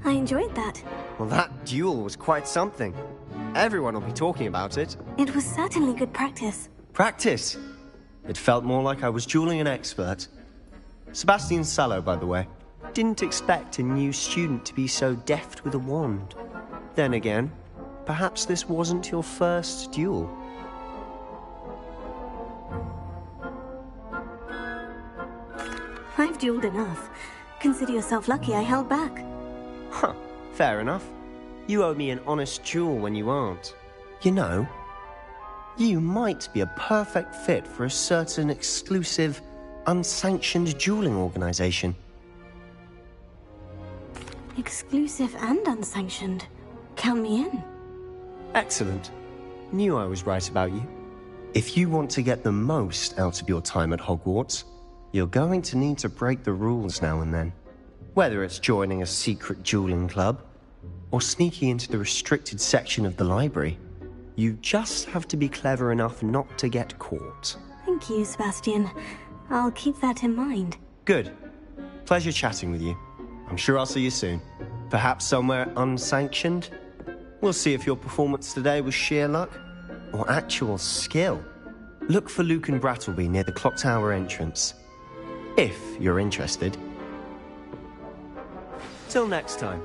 S1: I enjoyed that.
S17: Well, that duel was quite something. Everyone will be talking about it.
S1: It was certainly good practice.
S17: Practice? It felt more like I was dueling an expert. Sebastian Sallow, by the way. Didn't expect a new student to be so deft with a wand. Then again, perhaps this wasn't your first duel.
S1: I've dueled enough. Consider yourself lucky I held back.
S17: Huh, fair enough. You owe me an honest duel when you aren't. You know, you might be a perfect fit for a certain exclusive, unsanctioned dueling organization.
S1: Exclusive and unsanctioned. Count me in.
S17: Excellent. Knew I was right about you. If you want to get the most out of your time at Hogwarts, you're going to need to break the rules now and then. Whether it's joining a secret dueling club, or sneaking into the restricted section of the library, you just have to be clever enough not to get caught.
S1: Thank you, Sebastian. I'll keep that in mind.
S17: Good. Pleasure chatting with you. I'm sure I'll see you soon. Perhaps somewhere unsanctioned? We'll see if your performance today was sheer luck, or actual skill. Look for Lucan Brattleby near the Clock Tower entrance. If you're interested. Till next time.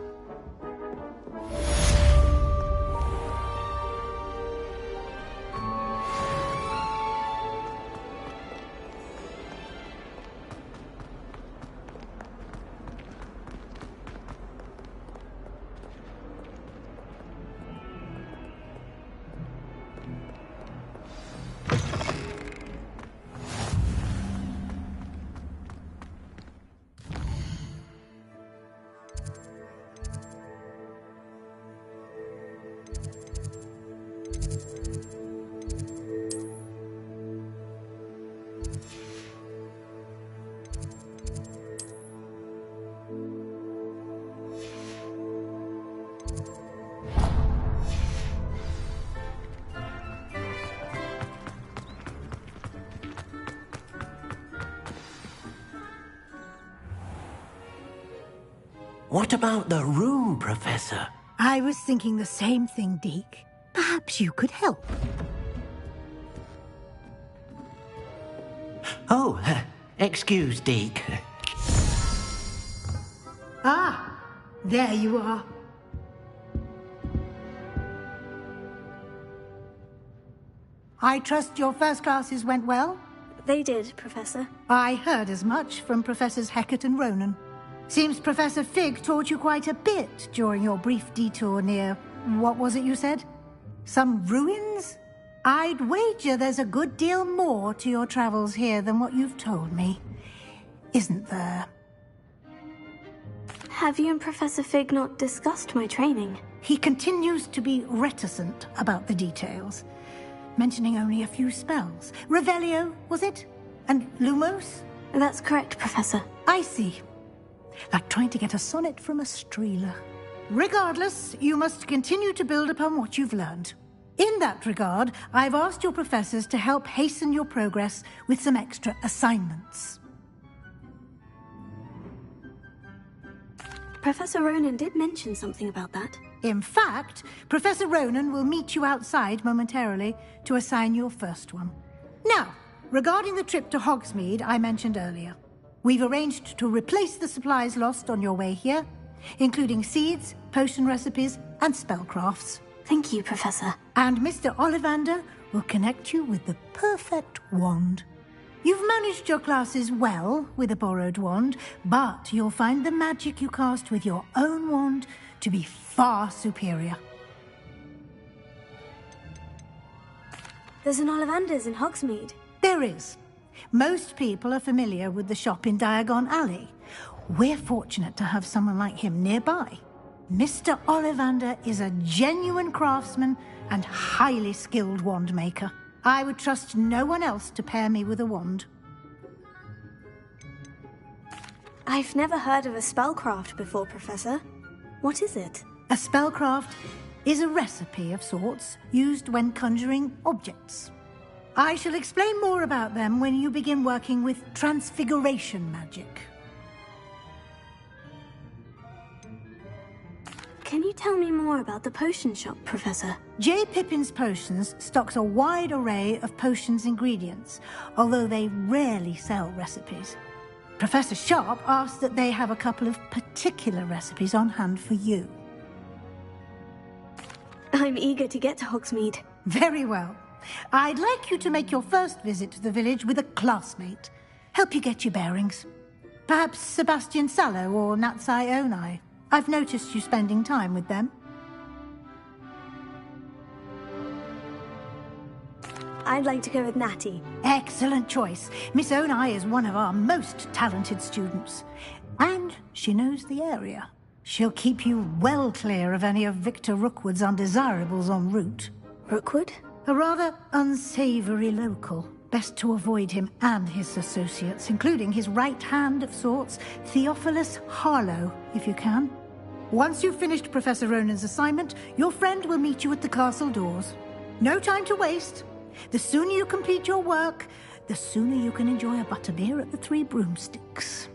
S8: What about the room, Professor?
S10: I was thinking the same thing, Deke. Perhaps you could help.
S8: Oh, excuse, Deke.
S10: Ah, there you are. I trust your first classes went well?
S18: They did, Professor.
S10: I heard as much from Professors Hecat and Ronan. Seems Professor Fig taught you quite a bit during your brief detour near... what was it you said? Some ruins? I'd wager there's a good deal more to your travels here than what you've told me. Isn't there?
S1: Have you and Professor Fig not discussed my training?
S10: He continues to be reticent about the details, mentioning only a few spells. Revelio, was it? And Lumos?
S1: That's correct, Professor.
S10: I see. Like trying to get a sonnet from a Streeler. Regardless, you must continue to build upon what you've learned. In that regard, I've asked your professors to help hasten your progress with some extra assignments.
S1: Professor Ronan did mention something about that.
S10: In fact, Professor Ronan will meet you outside momentarily to assign your first one. Now, regarding the trip to Hogsmeade I mentioned earlier, we've arranged to replace the supplies lost on your way here, including seeds, potion recipes, and spellcrafts.
S1: Thank you, Professor.
S10: And Mr. Ollivander will connect you with the perfect wand. You've managed your classes well with a borrowed wand, but you'll find the magic you cast with your own wand to be far superior.
S1: There's an Ollivander's in Hogsmeade.
S10: There is. Most people are familiar with the shop in Diagon Alley. We're fortunate to have someone like him nearby. Mr. Ollivander is a genuine craftsman and highly skilled wand maker. I would trust no one else to pair me with a wand.
S1: I've never heard of a spellcraft before, Professor. What is it?
S10: A spellcraft is a recipe of sorts used when conjuring objects. I shall explain more about them when you begin working with transfiguration magic.
S1: Can you tell me more about the potion shop, Professor?
S10: J. Pippin's Potions stocks a wide array of potions ingredients, although they rarely sell recipes. Professor Sharp asks that they have a couple of particular recipes on hand for you.
S1: I'm eager to get to Hogsmeade.
S10: Very well. I'd like you to make your first visit to the village with a classmate. Help you get your bearings. Perhaps Sebastian Sallow or Natsai Onai. I've noticed you spending time with them.
S1: I'd like to go with Natty.
S10: Excellent choice. Miss Onai is one of our most talented students. And she knows the area. She'll keep you well clear of any of Victor Rookwood's undesirables en route.
S1: Rookwood?
S10: A rather unsavory local. Best to avoid him and his associates, including his right hand of sorts, Theophilus Harlow, if you can. Once you've finished Professor Ronan's assignment, your friend will meet you at the castle doors. No time to waste. The sooner you complete your work, the sooner you can enjoy a butterbeer at the Three Broomsticks.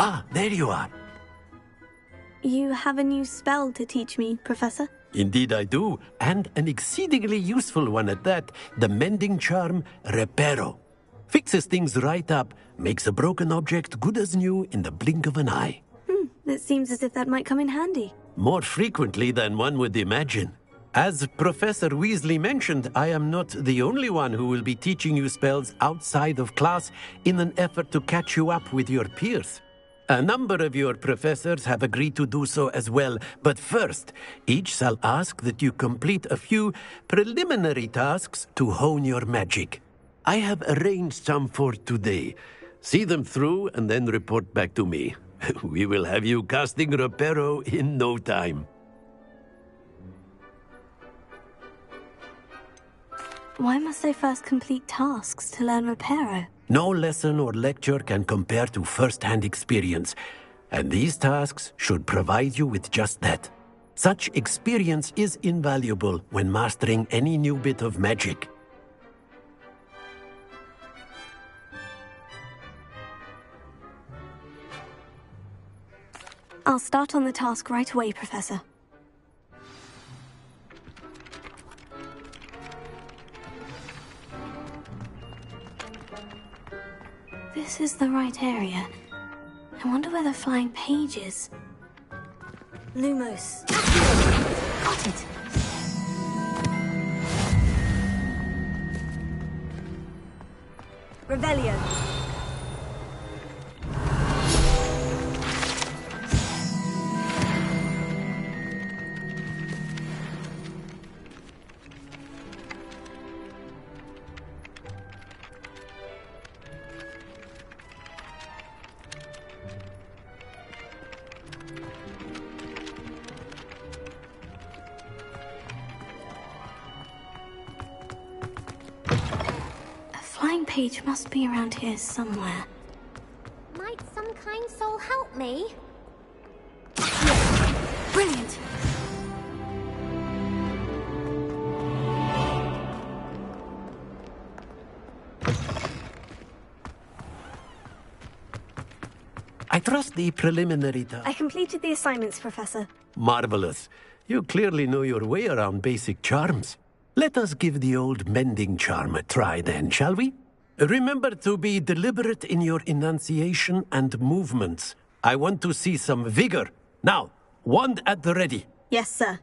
S8: Ah, there you are.
S1: You have a new spell to teach me, Professor?
S8: Indeed I do, and an exceedingly useful one at that. The mending charm, Reparo. Fixes things right up, makes a broken object good as new in the blink of an eye.
S1: It seems as if that might come in handy.
S8: More frequently than one would imagine. As Professor Weasley mentioned, I am not the only one who will be teaching you spells outside of class in an effort to catch you up with your peers. A number of your professors have agreed to do so as well, but first, each shall ask that you complete a few preliminary tasks to hone your magic. I have arranged some for today. See them through and then report back to me. We will have you casting Reparo in no time.
S1: Why must I first complete tasks to learn Reparo?
S8: No lesson or lecture can compare to first-hand experience, and these tasks should provide you with just that. Such experience is invaluable when mastering any new bit of magic.
S1: I'll start on the task right away, Professor. This is the right area. I wonder where the flying page is. Lumos. Got it. Revelio. Page must be around here somewhere.
S20: Might some kind soul help me?
S1: Yes. Brilliant!
S8: I trust the preliminary task.
S1: I completed the assignments, Professor.
S8: Marvelous. You clearly know your way around basic charms. Let us give the old mending charm a try then, shall we? Remember to be deliberate in your enunciation and movements. I want to see some vigor. Now, wand at the ready.
S18: Yes, sir.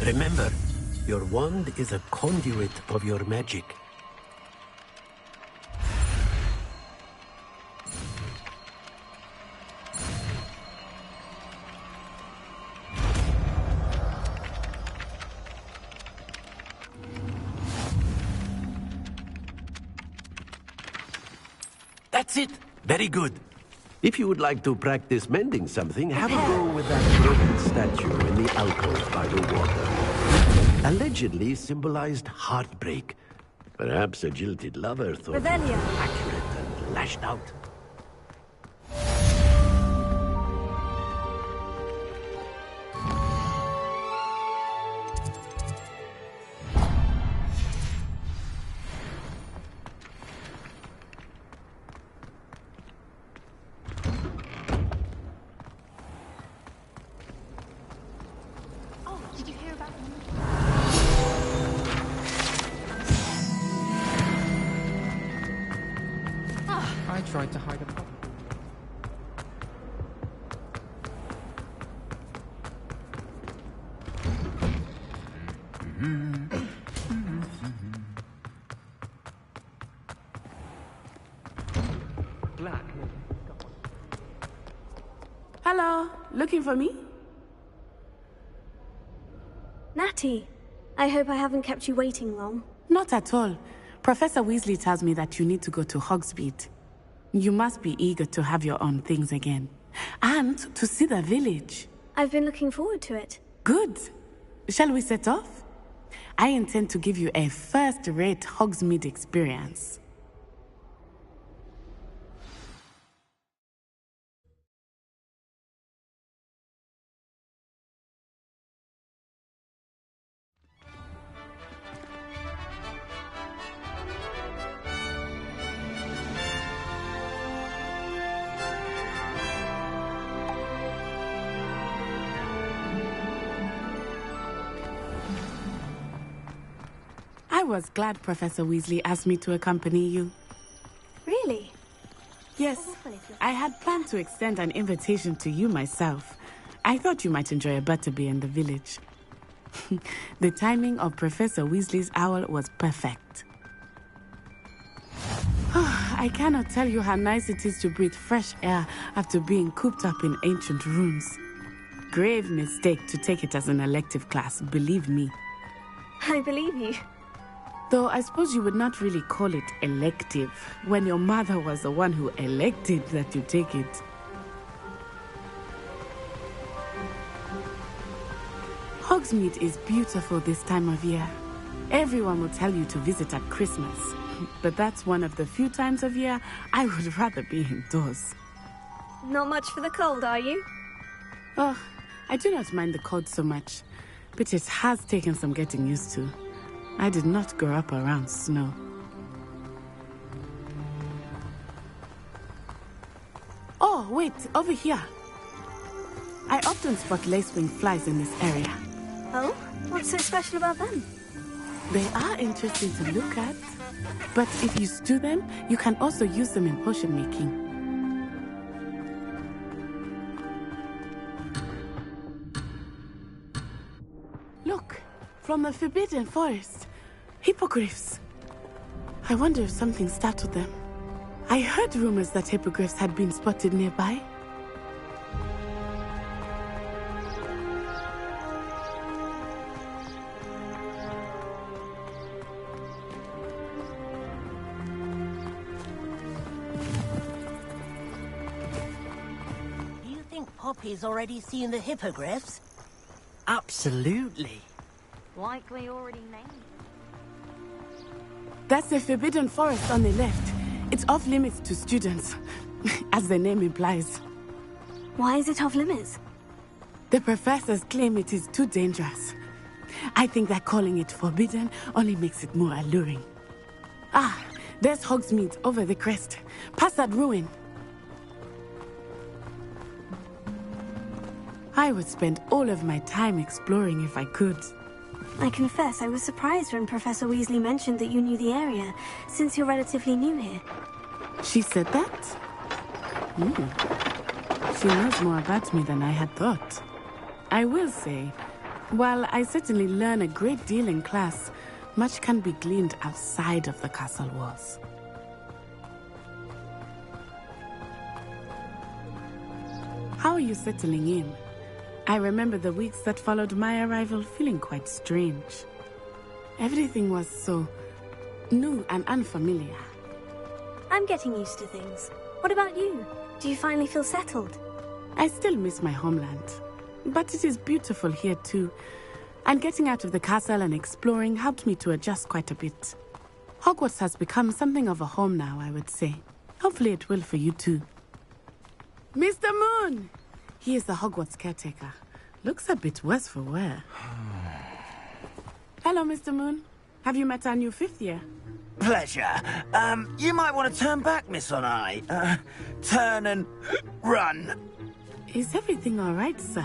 S8: Remember, your wand is a conduit of your magic. That's it. Very good. If you would like to practice mending something, have a go with that broken statue in the alcove by the water. Allegedly symbolized heartbreak. Perhaps a jilted lover thought
S18: Revelio.
S8: accurate and lashed out.
S21: I tried to hide a problem.
S16: Black.
S15: Hello, looking for me?
S18: Natty, I hope I haven't kept you waiting long.
S15: Not at all. Professor Weasley tells me that you need to go to Hogsmeade. You must be eager to have your own things again. And to see the village.
S18: I've been looking forward to it.
S15: Good. Shall we set off? I intend to give you a first-rate Hogsmeade experience. I was glad Professor Weasley asked me to accompany you.
S18: Really?
S15: Yes, I had planned to extend an invitation to you myself. I thought you might enjoy a butterbeer in the village. The timing of Professor Weasley's owl was perfect. I cannot tell you how nice it is to breathe fresh air after being cooped up in ancient rooms. Grave mistake to take it as an elective class, believe me.
S18: I believe you.
S15: Though I suppose you would not really call it elective when your mother was the one who elected that you take it. Hogsmeade is beautiful this time of year. Everyone will tell you to visit at Christmas, but that's one of the few times of year I would rather be indoors.
S18: Not much for the cold, are you?
S15: Oh, I do not mind the cold so much, but it has taken some getting used to. I did not grow up around snow. Oh, wait, over here. I often spot lacewing flies in this area.
S18: Oh? What's so special about them?
S15: They are interesting to look at, but if you stew them, you can also use them in potion making. Look, from the Forbidden Forest. Hippogriffs. I wonder if something startled them. I heard rumors that hippogriffs had been spotted nearby.
S11: Do you think Poppy's already seen the hippogriffs?
S22: Absolutely.
S20: Likely already named.
S15: That's the Forbidden Forest on the left. It's off limits to students, as the name implies.
S18: Why is it off limits?
S15: The professors claim it is too dangerous. I think that calling it forbidden only makes it more alluring. Ah, there's Hogsmeade over the crest. Past that ruin. I would spend all of my time exploring if I could.
S1: I confess I was surprised when Professor Weasley mentioned that you knew the area, since you're relatively new here.
S15: She said that? She knows more about me than I had thought. I will say, while I certainly learn a great deal in class, much can be gleaned outside of the castle walls. How are you settling in? I remember the weeks that followed my arrival feeling quite strange. Everything was so new and unfamiliar.
S1: I'm getting used to things. What about you? Do you finally feel settled?
S15: I still miss my homeland, but it is beautiful here too. And getting out of the castle and exploring helped me to adjust quite a bit. Hogwarts has become something of a home now, I would say. Hopefully it will for you too. Mr. Moon! He is the Hogwarts caretaker. Looks a bit worse for wear. Hello, Mr. Moon. Have you met our new 5th year?
S11: Pleasure. You might want to turn back, Miss Onai. Turn and run.
S15: Is everything all right, sir?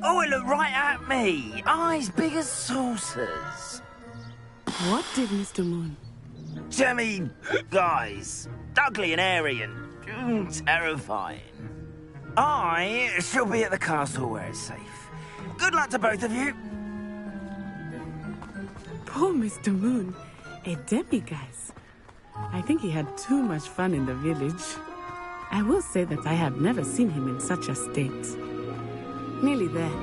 S11: Oh, it looked right at me. Eyes big as saucers.
S15: What did Mr. Moon?
S11: Jemmy guys. Ugly and airy and terrifying. I shall be at the castle where it's safe. Good luck to both of you.
S15: Poor Mr. Moon. A demiguise. I think he had too much fun in the village. I will say that I have never seen him in such a state. Nearly there.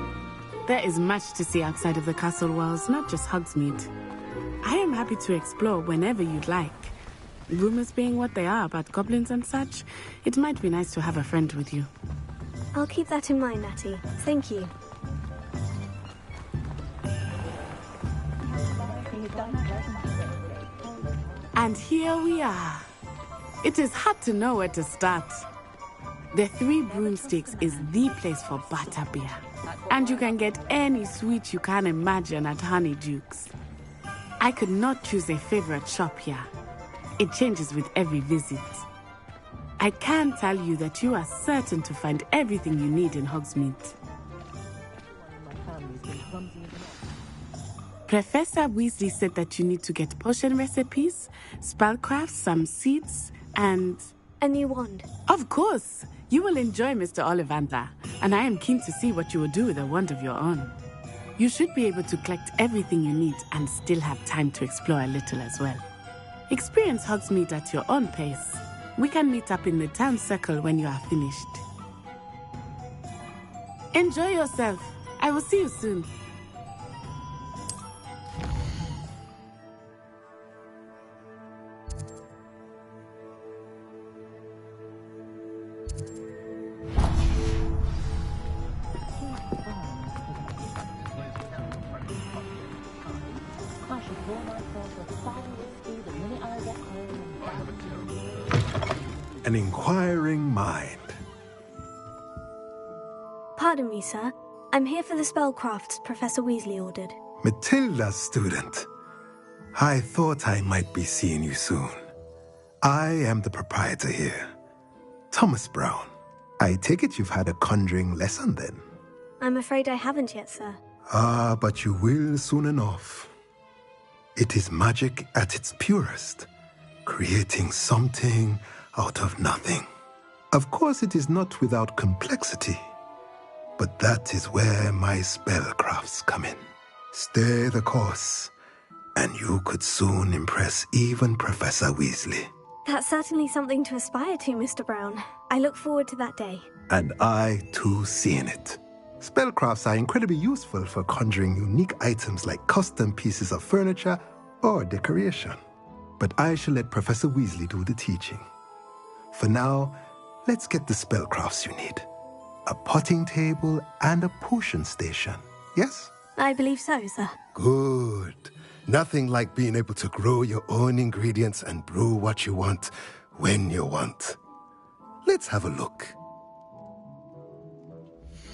S15: There is much to see outside of the castle walls, not just Hogsmeade. I am happy to explore whenever you'd like. Rumors being what they are about goblins and such, it might be nice to have a friend with you.
S1: I'll keep that in mind, Natty. Thank you.
S15: And here we are. It is hard to know where to start. The Three Broomsticks is the place for butterbeer. And you can get any sweet you can imagine at Honeydukes. I could not choose a favorite shop here. It changes with every visit. I can tell you that you are certain to find everything you need in Hogsmeade. Professor Weasley said that you need to get potion recipes, spellcraft, some seeds, and...
S1: a new wand.
S15: Of course! You will enjoy Mr. Ollivander, and I am keen to see what you will do with a wand of your own. You should be able to collect everything you need and still have time to explore a little as well. Experience Hogsmeade at your own pace. We can meet up in the town circle when you are finished. Enjoy yourself. I will see you soon.
S9: An inquiring mind.
S1: Pardon me, sir. I'm here for the spellcrafts Professor Weasley ordered.
S9: Matilda's student. I thought I might be seeing you soon. I am the proprietor here, Thomas Brown. I take it you've had a conjuring lesson then?
S1: I'm afraid I haven't yet, sir.
S9: Ah, but you will soon enough. It is magic at its purest, creating something out of nothing. Of course, it is not without complexity, but that is where my spellcrafts come in. Stay the course, and you could soon impress even Professor Weasley.
S1: That's certainly something to aspire to, Mr. Brown. I look forward to that day.
S9: And I, too, seeing it. Spellcrafts are incredibly useful for conjuring unique items like custom pieces of furniture or decoration. But I shall let Professor Weasley do the teaching. For now, let's get the spellcrafts you need. A potting table and a potion station, yes?
S1: I believe so, sir.
S9: Good. Nothing like being able to grow your own ingredients and brew what you want when you want. Let's have a look.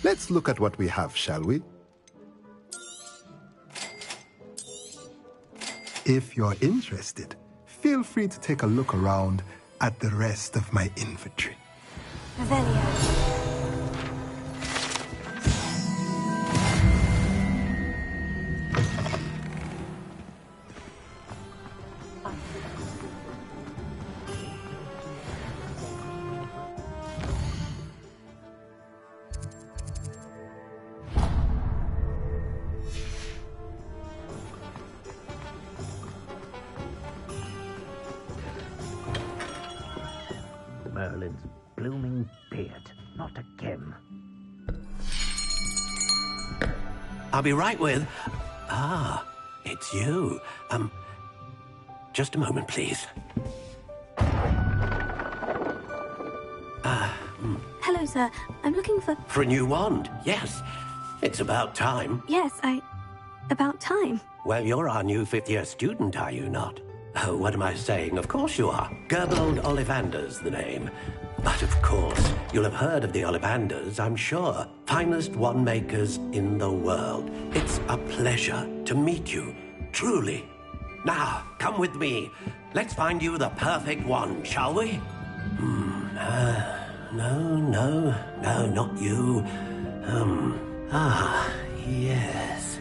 S9: Let's look at what we have, shall we? If you're interested, feel free to take a look around at the rest of my inventory.
S1: Revelio.
S2: Merlin's blooming beard. Not again.
S8: I'll be right with... Ah, it's you. Just a moment, please.
S1: Hello, sir. I'm looking for...
S8: For a new wand, yes. It's about time.
S1: Yes, about time.
S8: Well, you're our new fifth-year student, are you not? Oh, what am I saying? Of course you are. Gerbold Ollivander's the name. But of course, you'll have heard of the Ollivanders, I'm sure. Finest wand makers in the world. It's a pleasure to meet you, truly. Now, come with me. Let's find you the perfect wand, shall we? No, not you. Yes.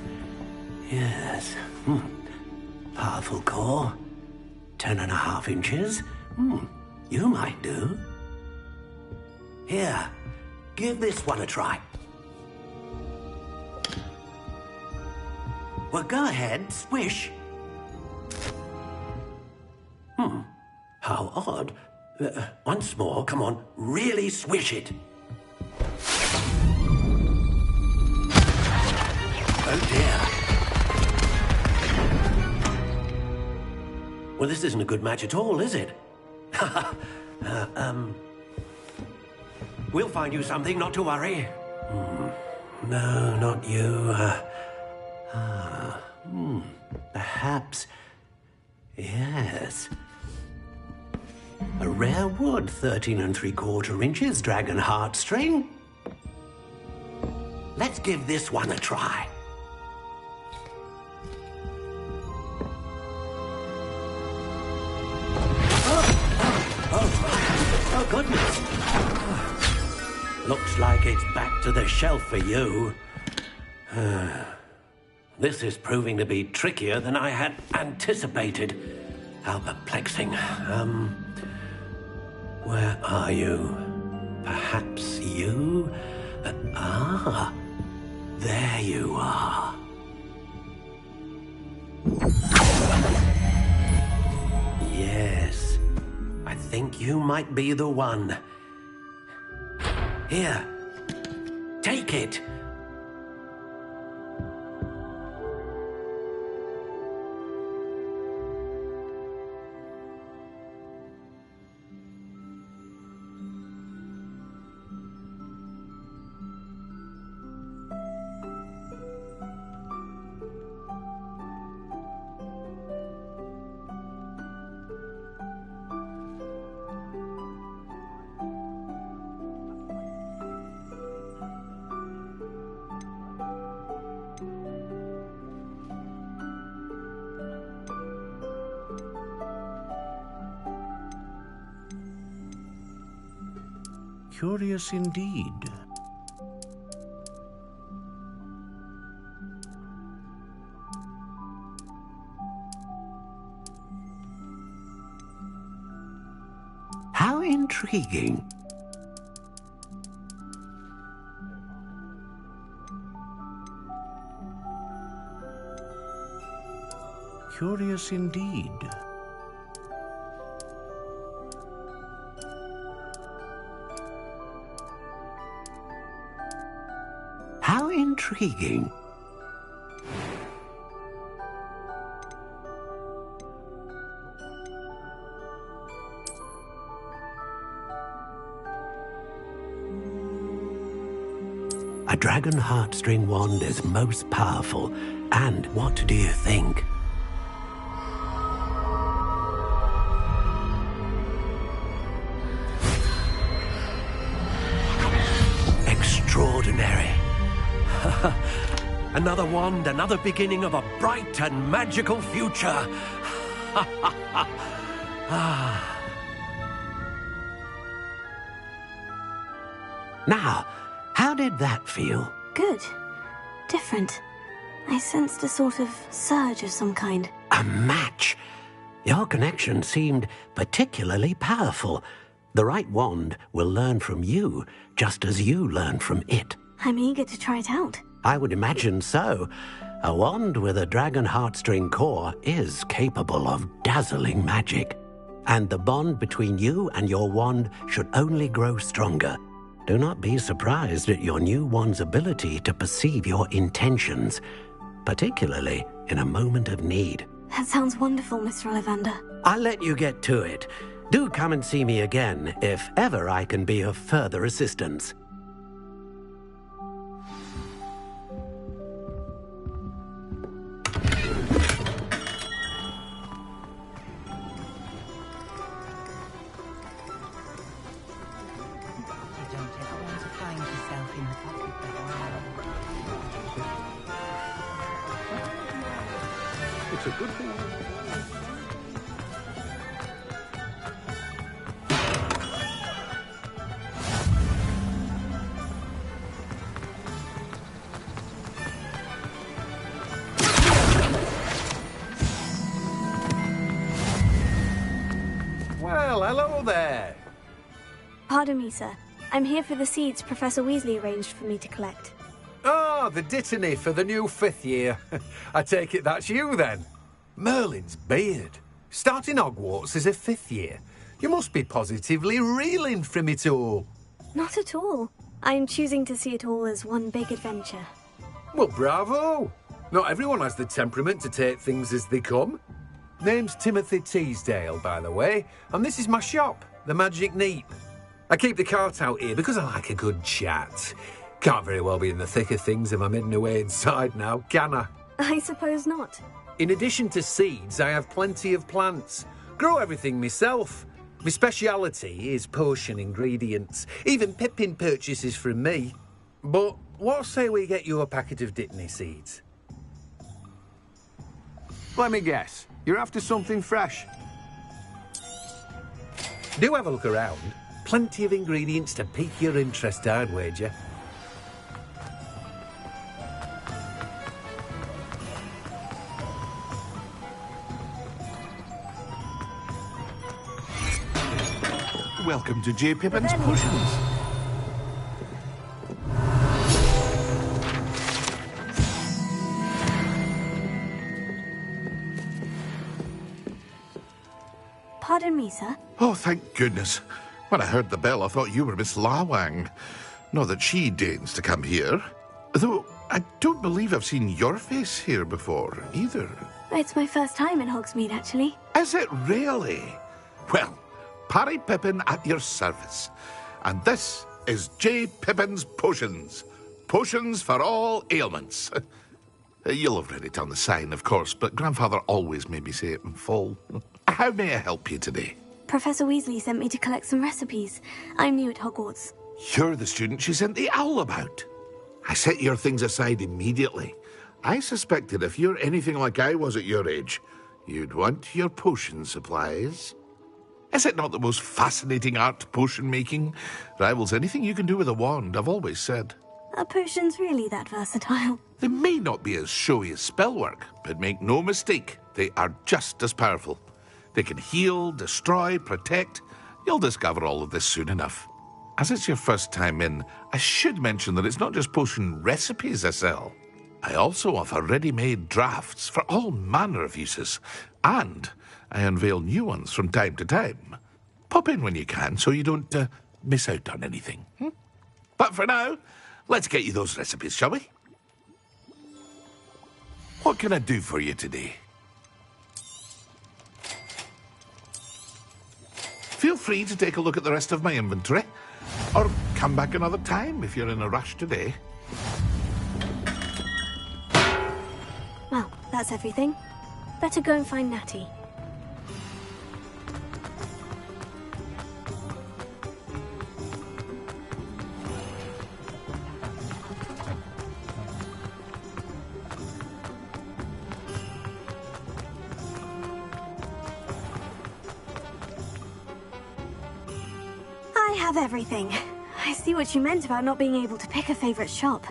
S8: Powerful core. 10.5 inches. You might do. Here, give this one a try. Well, go ahead, swish. How odd. Once more, come on, really swish it. Oh dear. Well, this isn't a good match at all, is it? We'll find you something, not to worry. No, not you. Perhaps... Yes. A rare wood, 13 3/4 inches, dragon heartstring. Let's give this one a try. Oh, goodness. Looks like it's back to the shelf for you. This is proving to be trickier than I had anticipated. How perplexing. Where are you? Perhaps you? There you are. Yes, I think you might be the one. Here, take it.
S6: Curious indeed.
S8: How intriguing.
S6: Curious indeed.
S8: How intriguing. A dragon heartstring wand is most powerful. And what do you think? Extraordinary. Another wand, another beginning of a bright and magical future. Now, how did that feel?
S1: Good. Different. I sensed a sort of surge of some kind.
S8: A match. Your connection seemed particularly powerful. The right wand will learn from you, just as you learn from it.
S1: I'm eager to try it out.
S8: I would imagine so. A wand with a dragon heartstring core is capable of dazzling magic. And the bond between you and your wand should only grow stronger. Do not be surprised at your new wand's ability to perceive your intentions, particularly in a moment of need.
S1: That sounds wonderful, Mr. Ollivander.
S8: I'll let you get to it. Do come and see me again if ever I can be of further assistance.
S4: It's a good thing. Well, hello there.
S1: Pardon me, sir. I'm here for the seeds Professor Weasley arranged for me to collect.
S4: Ah, the Dittany for the new 5th year. I take it that's you, then. Merlin's beard. Starting Hogwarts as a 5th year. You must be positively reeling from it all.
S1: Not at all. I'm choosing to see it all as one big adventure.
S4: Well, bravo. Not everyone has the temperament to take things as they come. Name's Timothy Teasdale, by the way, and this is my shop, the Magic Neep. I keep the cart out here because I like a good chat. Can't very well be in the thick of things if I'm hidden away inside now, can I?
S1: I suppose not.
S4: In addition to seeds, I have plenty of plants. Grow everything myself. My speciality is potion ingredients. Even Pippin purchases from me. But what say we get you a packet of Dittany seeds? Let me guess. You're after something fresh. Do have a look around. Plenty of ingredients to pique your interest, I'd wager.
S5: Welcome to J. Pippin's Potions.
S1: Pardon me, sir.
S5: Oh, thank goodness. When I heard the bell, I thought you were Miss Lawang. Not that she deigns to come here. Though I don't believe I've seen your face here before, either.
S1: It's my first time in Hogsmeade, actually.
S5: Is it really? Well, Parry Pippin at your service. And this is J. Pippin's Potions. Potions for all ailments. You'll have read it on the sign, of course, but Grandfather always made me say it in full. How may I help you today?
S1: Professor Weasley sent me to collect some recipes. I'm new at Hogwarts.
S5: You're the student she sent the owl about. I set your things aside immediately. I suspected if you're anything like I was at your age, you'd want your potion supplies. Is it not the most fascinating art, potion making? Rivals anything you can do with a wand, I've always said.
S1: Are potions really that versatile?
S5: They may not be as showy as spellwork, but make no mistake, they are just as powerful. They can heal, destroy, protect. You'll discover all of this soon enough. As it's your first time in, I should mention that it's not just potion recipes I sell. I also offer ready-made drafts for all manner of uses, and I unveil new ones from time to time. Pop in when you can so you don't miss out on anything. But for now, let's get you those recipes, shall we? What can I do for you today? Feel free to take a look at the rest of my inventory, or come back another time if you're in a rush today.
S1: Well, that's everything. Better go and find Natty. I have everything. I see what you meant about not being able to pick a favorite shop.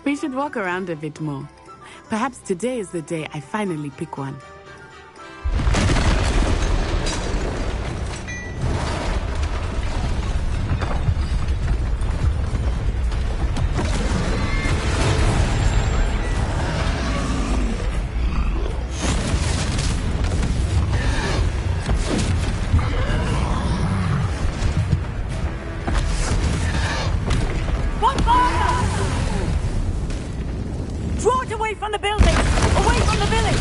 S15: We should walk around a bit more. Perhaps today is the day I finally pick one.
S7: Away from the building! Away from the village!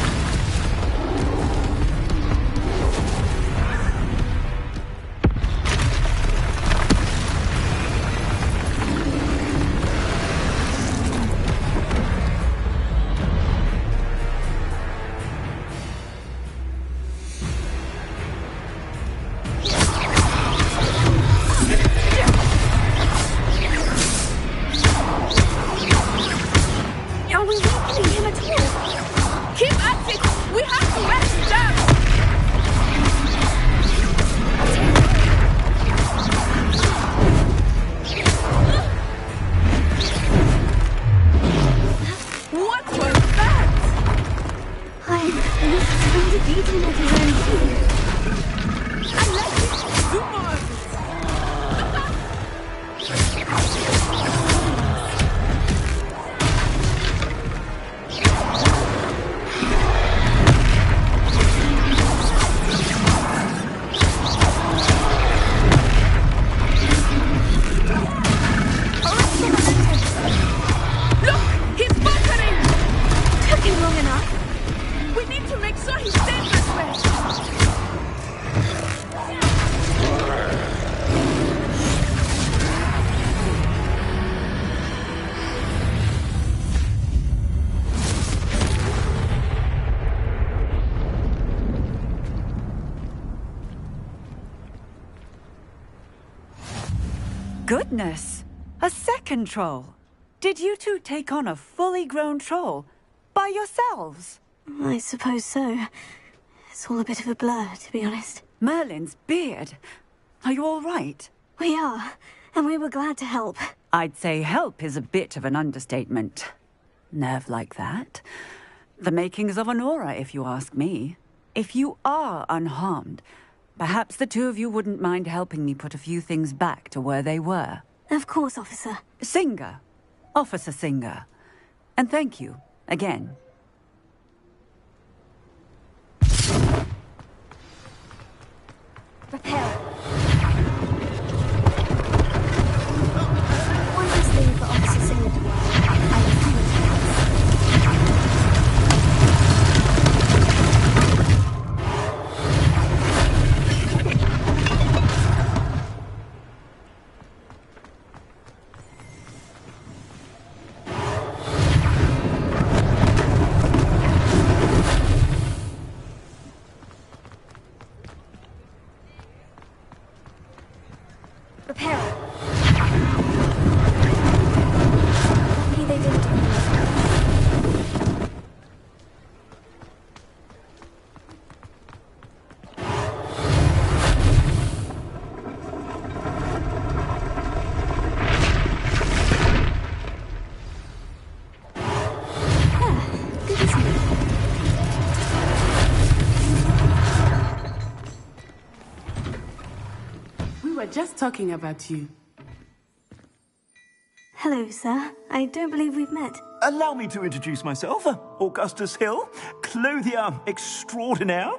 S1: Are we weakening him at all?
S15: Keep at it! We have to wear him down! What was that?
S1: I'm trying to beat him at his own game.
S15: Unless it's too much! Look! He's buffering!
S1: Took him long enough.
S15: We need to make sure he stays this way!
S7: Goodness! A second troll! Did you two take on a fully grown troll? By yourselves?
S1: I suppose so. It's all a bit of a blur, to be honest.
S7: Merlin's beard. Are you all right?
S1: We are, and we were glad to help.
S7: I'd say help is a bit of an understatement. Nerve like that. The makings of an aura, if you ask me. If you are unharmed, perhaps the two of you wouldn't mind helping me put a few things back to where they were.
S1: Of course, officer.
S7: Singer. Officer Singer. And thank you, again.
S1: Prepare. One last thing for Officer Singer to work. I Prepare. Lucky they didn't do anything. Good as new.
S15: We were just talking about you.
S1: Hello, sir. I don't believe we've met.
S12: Allow me to introduce myself, Augustus Hill, clothier extraordinaire.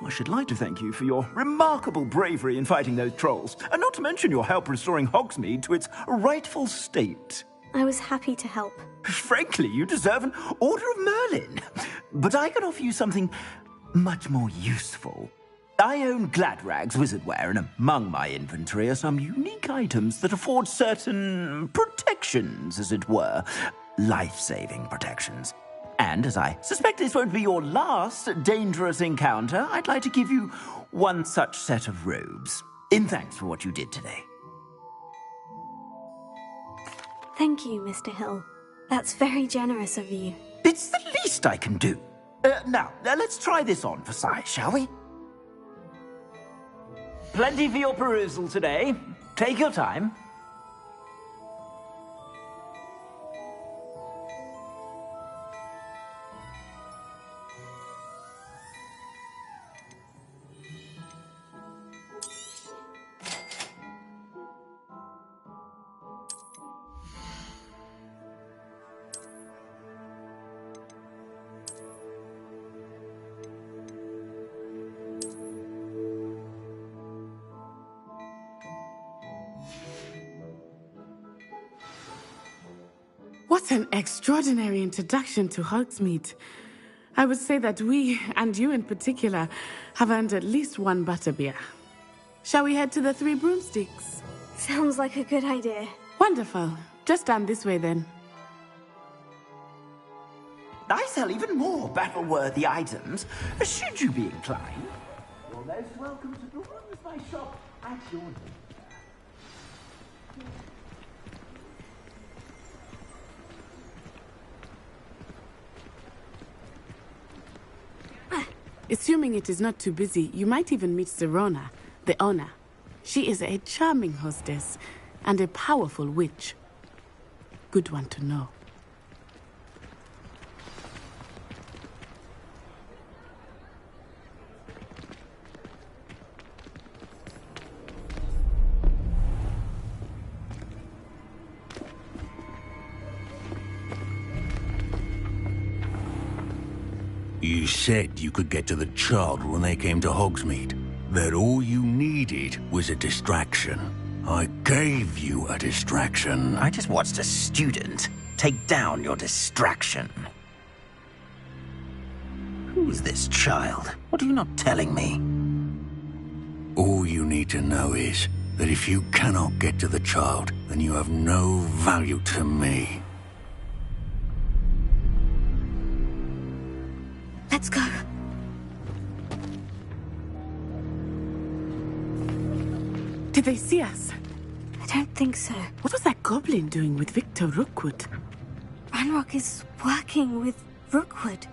S12: I should like to thank you for your remarkable bravery in fighting those trolls, and not to mention your help restoring Hogsmeade to its rightful state.
S1: I was happy to help.
S12: Frankly, you deserve an Order of Merlin. But I can offer you something much more useful. I own Gladrag's wizardware, and among my inventory are some unique items that afford certain protections, as it were. Life-saving protections. And as I suspect this won't be your last dangerous encounter, I'd like to give you one such set of robes, in thanks for what you did today.
S1: Thank you, Mr. Hill. That's very generous of you.
S12: It's the least I can do. Now, let's try this on for size, shall we? Plenty for your perusal today. Take your time.
S15: What an extraordinary introduction to Hogsmeade. I would say that we, and you in particular, have earned at least one butterbeer. Shall we head to the Three Broomsticks?
S18: Sounds like a good idea.
S15: Wonderful. Just down this way then.
S12: I sell even more battle-worthy items, should you be inclined. You're most welcome to peruse my shop at your leisure.
S15: Assuming it is not too busy, you might even meet Sirona, the owner. She is a charming hostess and a powerful witch. Good one to know.
S6: You said you could get to the child when they came to Hogsmeade. That all you needed was a distraction. I gave you a distraction.
S11: I just watched a student take down your distraction. Who's this child? What are you not telling me?
S6: All you need to know is that if you cannot get to the child, then you have no value to me.
S1: Let's go.
S15: Did they see us?
S1: I don't think so.
S15: What was that goblin doing with Victor Rookwood?
S1: Ranrock is working with Rookwood.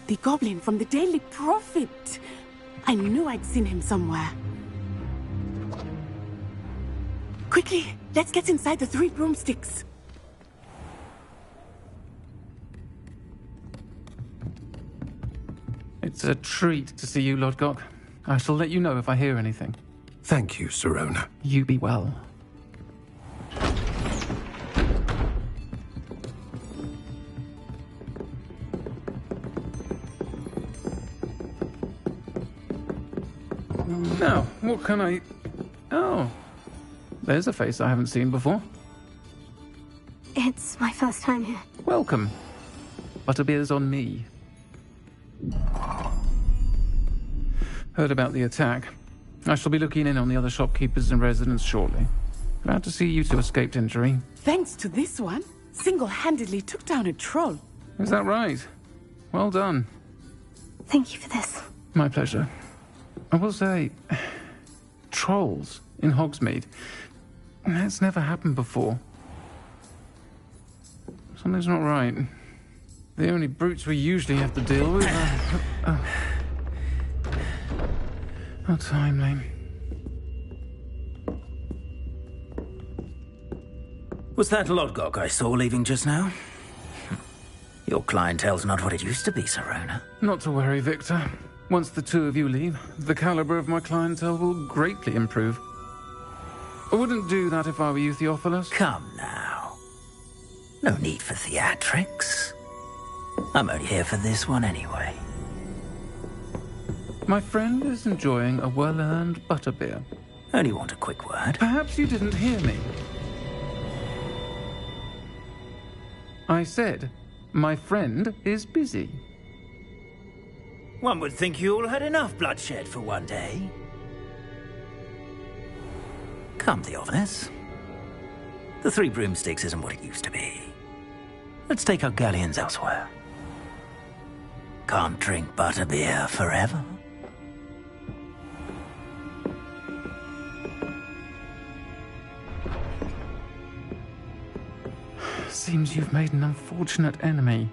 S15: The goblin from the Daily Prophet. I knew I'd seen him somewhere. Quickly, let's get inside the Three Broomsticks.
S13: It's a treat to see you, Lodgok. I shall let you know if I hear anything.
S4: Thank you, Sirona.
S13: You be well. Now, what can I... Oh, there's a face I haven't seen before.
S1: It's my first time here.
S13: Welcome. Butterbeer's on me. Heard about the attack. I shall be looking in on the other shopkeepers and residents shortly. Glad to see you two escaped injury.
S15: Thanks to this one, single-handedly took down a troll.
S13: Is that right? Well done.
S1: Thank you for this.
S13: My pleasure. I will say, trolls in Hogsmeade. That's never happened before. Something's not right. The only brutes we usually have to deal with are... How timely.
S11: Was that Lodgok I saw leaving just now? Your clientele's not what it used to be, Sirona.
S13: Not to worry, Victor. Once the two of you leave, the caliber of my clientele will greatly improve. I wouldn't do that if I were you, Theophilus.
S11: Come now. No need for theatrics. I'm only here for this one anyway.
S13: My friend is enjoying a well-earned butterbeer.
S11: Only want a quick word.
S13: Perhaps you didn't hear me. I said, my friend is busy.
S11: One would think you all had enough bloodshed for one day. Come, Theophilus. The Three Broomsticks isn't what it used to be. Let's take our galleons elsewhere. Can't drink butterbeer forever.
S13: Seems you've made an unfortunate enemy.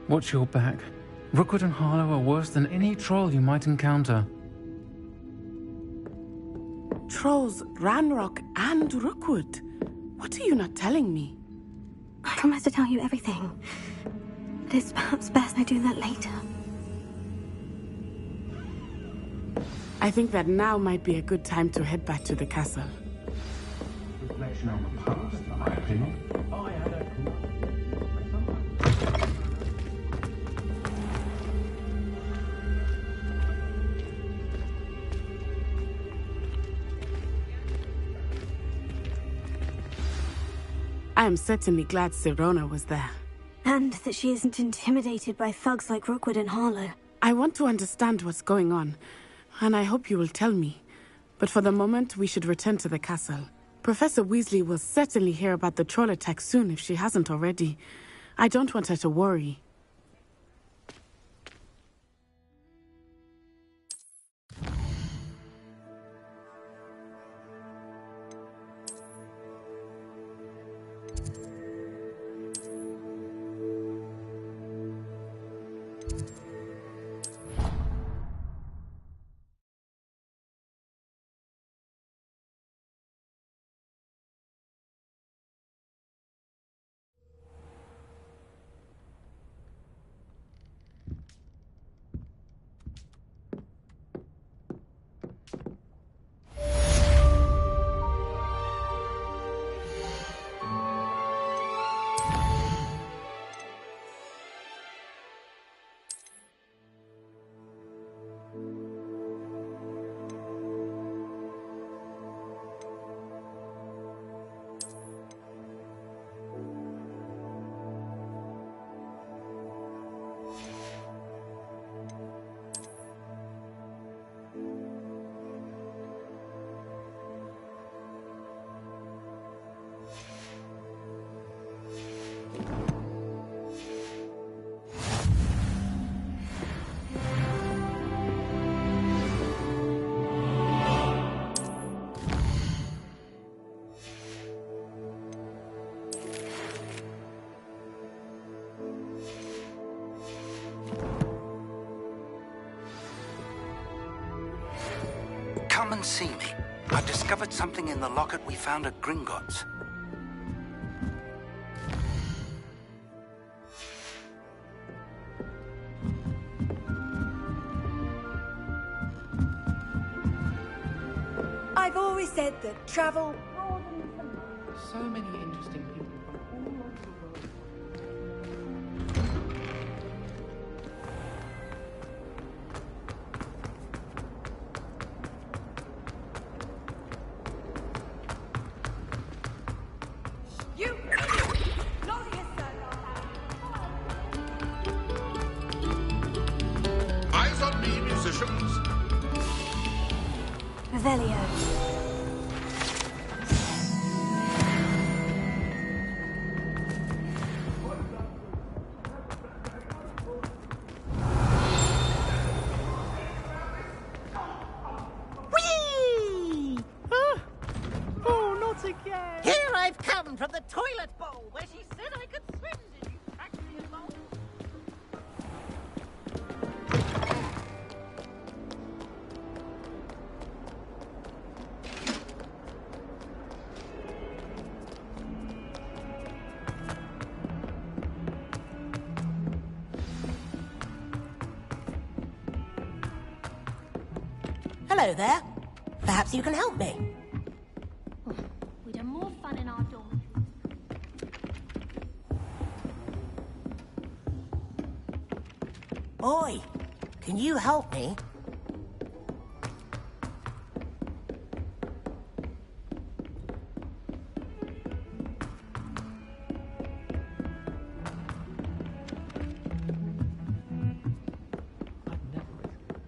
S13: Watch your back. Rookwood and Harlow are worse than any troll you might encounter.
S15: Trolls, Ranrock, and Rookwood. What are you not telling me?
S1: I promise to tell you everything. It is perhaps best I do that later.
S15: I think that now might be a good time to head back to the castle.
S2: Reflection on the past, in my opinion.
S15: I am certainly glad Sirona was there.
S1: And that she isn't intimidated by thugs like Rookwood and Harlow.
S15: I want to understand what's going on, and I hope you will tell me. But for the moment, we should return to the castle. Professor Weasley will certainly hear about the troll attack soon if she hasn't already. I don't want her to worry.
S3: Come and see me. I've discovered something in the locket we found at Gringotts.
S14: I've always said that travel...
S21: So many interesting people from all over the world.
S5: Eyes on me, musicians.
S1: Revelio.
S14: Whee!
S12: Oh, not again!
S14: Here I've come from the toilet bowl where she said I could swim. Did you practically involve? Hello there. Perhaps you can help me.
S20: We'd have more fun in our dorm.
S14: Oi, can you help me?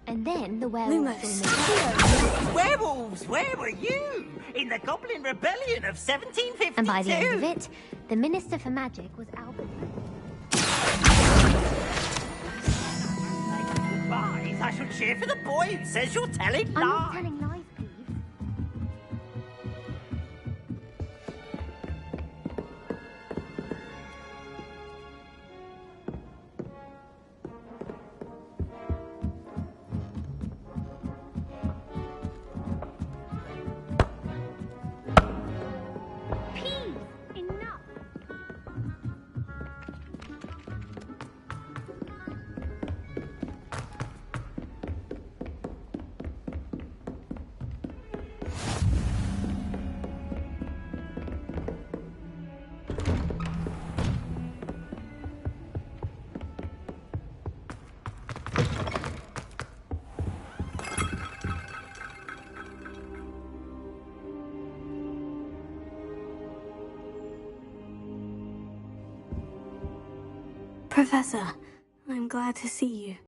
S20: And then the werewolves will make
S14: Werewolves, where were you? In the Goblin Rebellion of 1752?
S20: And by the end of it, the Minister for Magic was Albert.
S14: Lies, I shall cheer for the boy who says you're telling lies.
S20: I'm not telling lies, Peeves.
S1: Professor, I'm glad to see you.